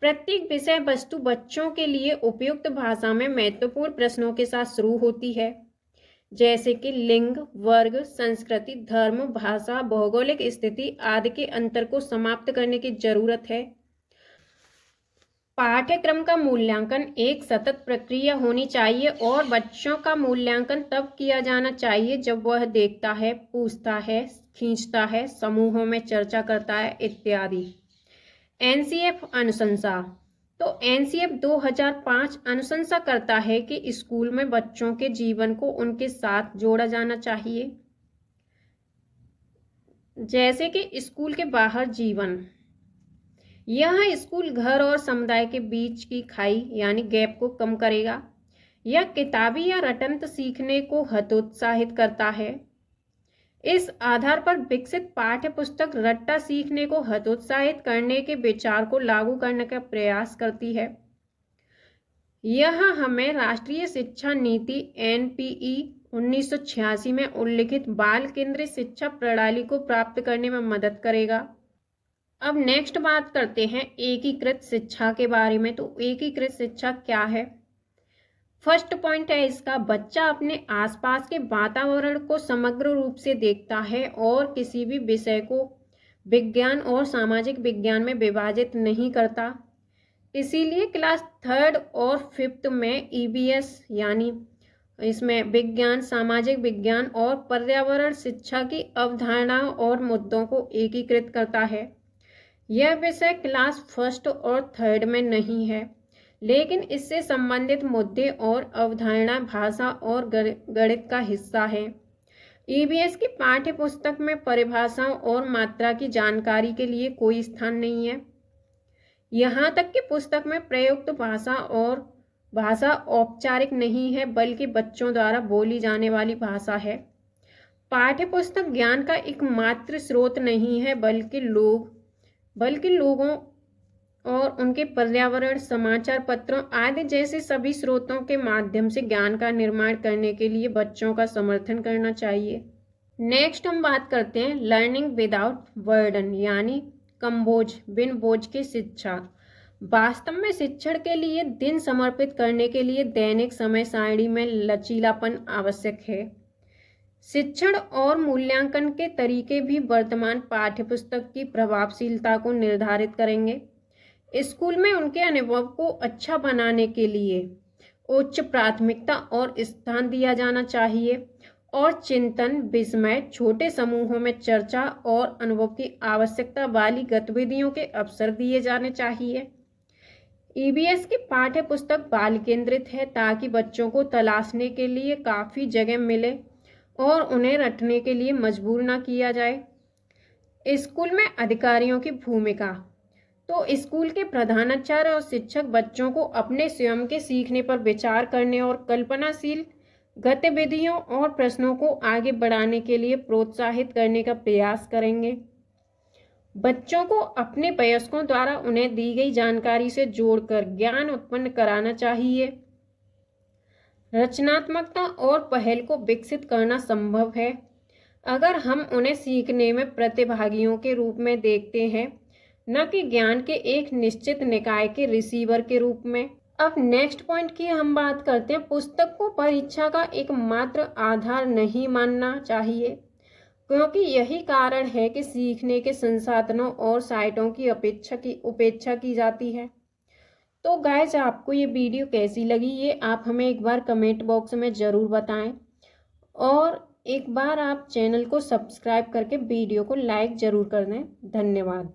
प्रत्येक विषय वस्तु बच्चों के लिए उपयुक्त भाषा में महत्वपूर्ण प्रश्नों के साथ शुरू होती है, जैसे कि लिंग, वर्ग, संस्कृति, धर्म, भाषा, भौगोलिक स्थिति आदि के अंतर को समाप्त करने की जरूरत है। पाठ्यक्रम का मूल्यांकन एक सतत प्रक्रिया होनी चाहिए और बच्चों का मूल्यांकन तब किया जाना चाहिए जब वह देखता है, पूछता है, खींचता है, समूहों में चर्चा करता है इत्यादि। एनसीएफ अनुशंसा। तो एनसीएफ 2005 अनुशंसा करता है कि स्कूल में बच्चों के जीवन को उनके साथ जोड़ा जाना चाहिए, जैसे कि स्कूल के बाहर जीवन। यह स्कूल घर और समुदाय के बीच की खाई यानी गैप को कम करेगा। यह किताबी या रटंत सीखने को हतोत्साहित करता है। इस आधार पर विकसित पाठ्य पुस्तक रट्टा सीखने को हतोत्साहित करने के विचार को लागू करने का प्रयास करती है। यह हमें राष्ट्रीय शिक्षा नीति एनपीई 1986 में उल्लिखित बाल केंद्रित शिक्षा प्रणाली को प्राप्त करने में मदद करेगा। अब नेक्स्ट बात करते हैं एकीकृत शिक्षा के बारे में। तो एकीकृत शिक्षा क्या है? फर्स्ट पॉइंट है इसका, बच्चा अपने आसपास के वातावरण को समग्र रूप से देखता है और किसी भी विषय को विज्ञान और सामाजिक विज्ञान में विभाजित नहीं करता। इसीलिए क्लास 3rd और 5th में ईबीएस यानी इसमें विज्ञान, सामाजिक विज्ञान और पर्यावरण शिक्षा की अवधारणाओं और मुद्दों को एकीकृत करता है। यह विषय क्लास 1st और 3rd में नहीं है, लेकिन इससे संबंधित मुद्दे और अवधारणा भाषा और गणित का हिस्सा है। ईबीएस की पाठ्य पुस्तक में परिभाषाओं और मात्रा की जानकारी के लिए कोई स्थान नहीं है। यहाँ तक कि पुस्तक में प्रयुक्त भाषा औपचारिक नहीं है, बल्कि बच्चों द्वारा बोली जाने वाली भाषा है। पाठ्य पुस्तक ज्ञान का एकमात्र स्रोत नहीं है, बल्कि लोगों और उनके पर्यावरण, समाचार पत्रों आदि जैसे सभी स्रोतों के माध्यम से ज्ञान का निर्माण करने के लिए बच्चों का समर्थन करना चाहिए। नेक्स्ट हम बात करते हैं लर्निंग विदाउट बर्डन यानी कम बोझ, बिन बोझ की शिक्षा। वास्तव में शिक्षण के लिए दिन समर्पित करने के लिए दैनिक समय सारणी में लचीलापन आवश्यक है। शिक्षण और मूल्यांकन के तरीके भी वर्तमान पाठ्यपुस्तक की प्रभावशीलता को निर्धारित करेंगे। स्कूल में उनके अनुभव को अच्छा बनाने के लिए उच्च प्राथमिकता और स्थान दिया जाना चाहिए और चिंतन, विस्मय, छोटे समूहों में चर्चा और अनुभव की आवश्यकता वाली गतिविधियों के अवसर दिए जाने चाहिए। ईबीएस की पाठ्य पुस्तक बाल केंद्रित है ताकि बच्चों को तलाशने के लिए काफ़ी जगह मिले और उन्हें रटने के लिए मजबूर न किया जाए। स्कूल में अधिकारियों की भूमिका। तो स्कूल के प्रधानाचार्य और शिक्षक बच्चों को अपने स्वयं के सीखने पर विचार करने और कल्पनाशील गतिविधियों और प्रश्नों को आगे बढ़ाने के लिए प्रोत्साहित करने का प्रयास करेंगे। बच्चों को अपने वयस्कों द्वारा उन्हें दी गई जानकारी से जोड़कर ज्ञान उत्पन्न कराना चाहिए। रचनात्मकता और पहल को विकसित करना संभव है अगर हम उन्हें सीखने में प्रतिभागियों के रूप में देखते हैं, न कि ज्ञान के एक निश्चित निकाय के रिसीवर के रूप में। अब नेक्स्ट पॉइंट की हम बात करते हैं। पुस्तक को परीक्षा का एकमात्र आधार नहीं मानना चाहिए, क्योंकि यही कारण है कि सीखने के संसाधनों और साइटों की उपेक्षा की जाती है। तो गाइस आपको ये वीडियो कैसी लगी ये आप हमें एक बार कमेंट बॉक्स में ज़रूर बताएं और एक बार आप चैनल को सब्सक्राइब करके वीडियो को लाइक ज़रूर कर दें। धन्यवाद।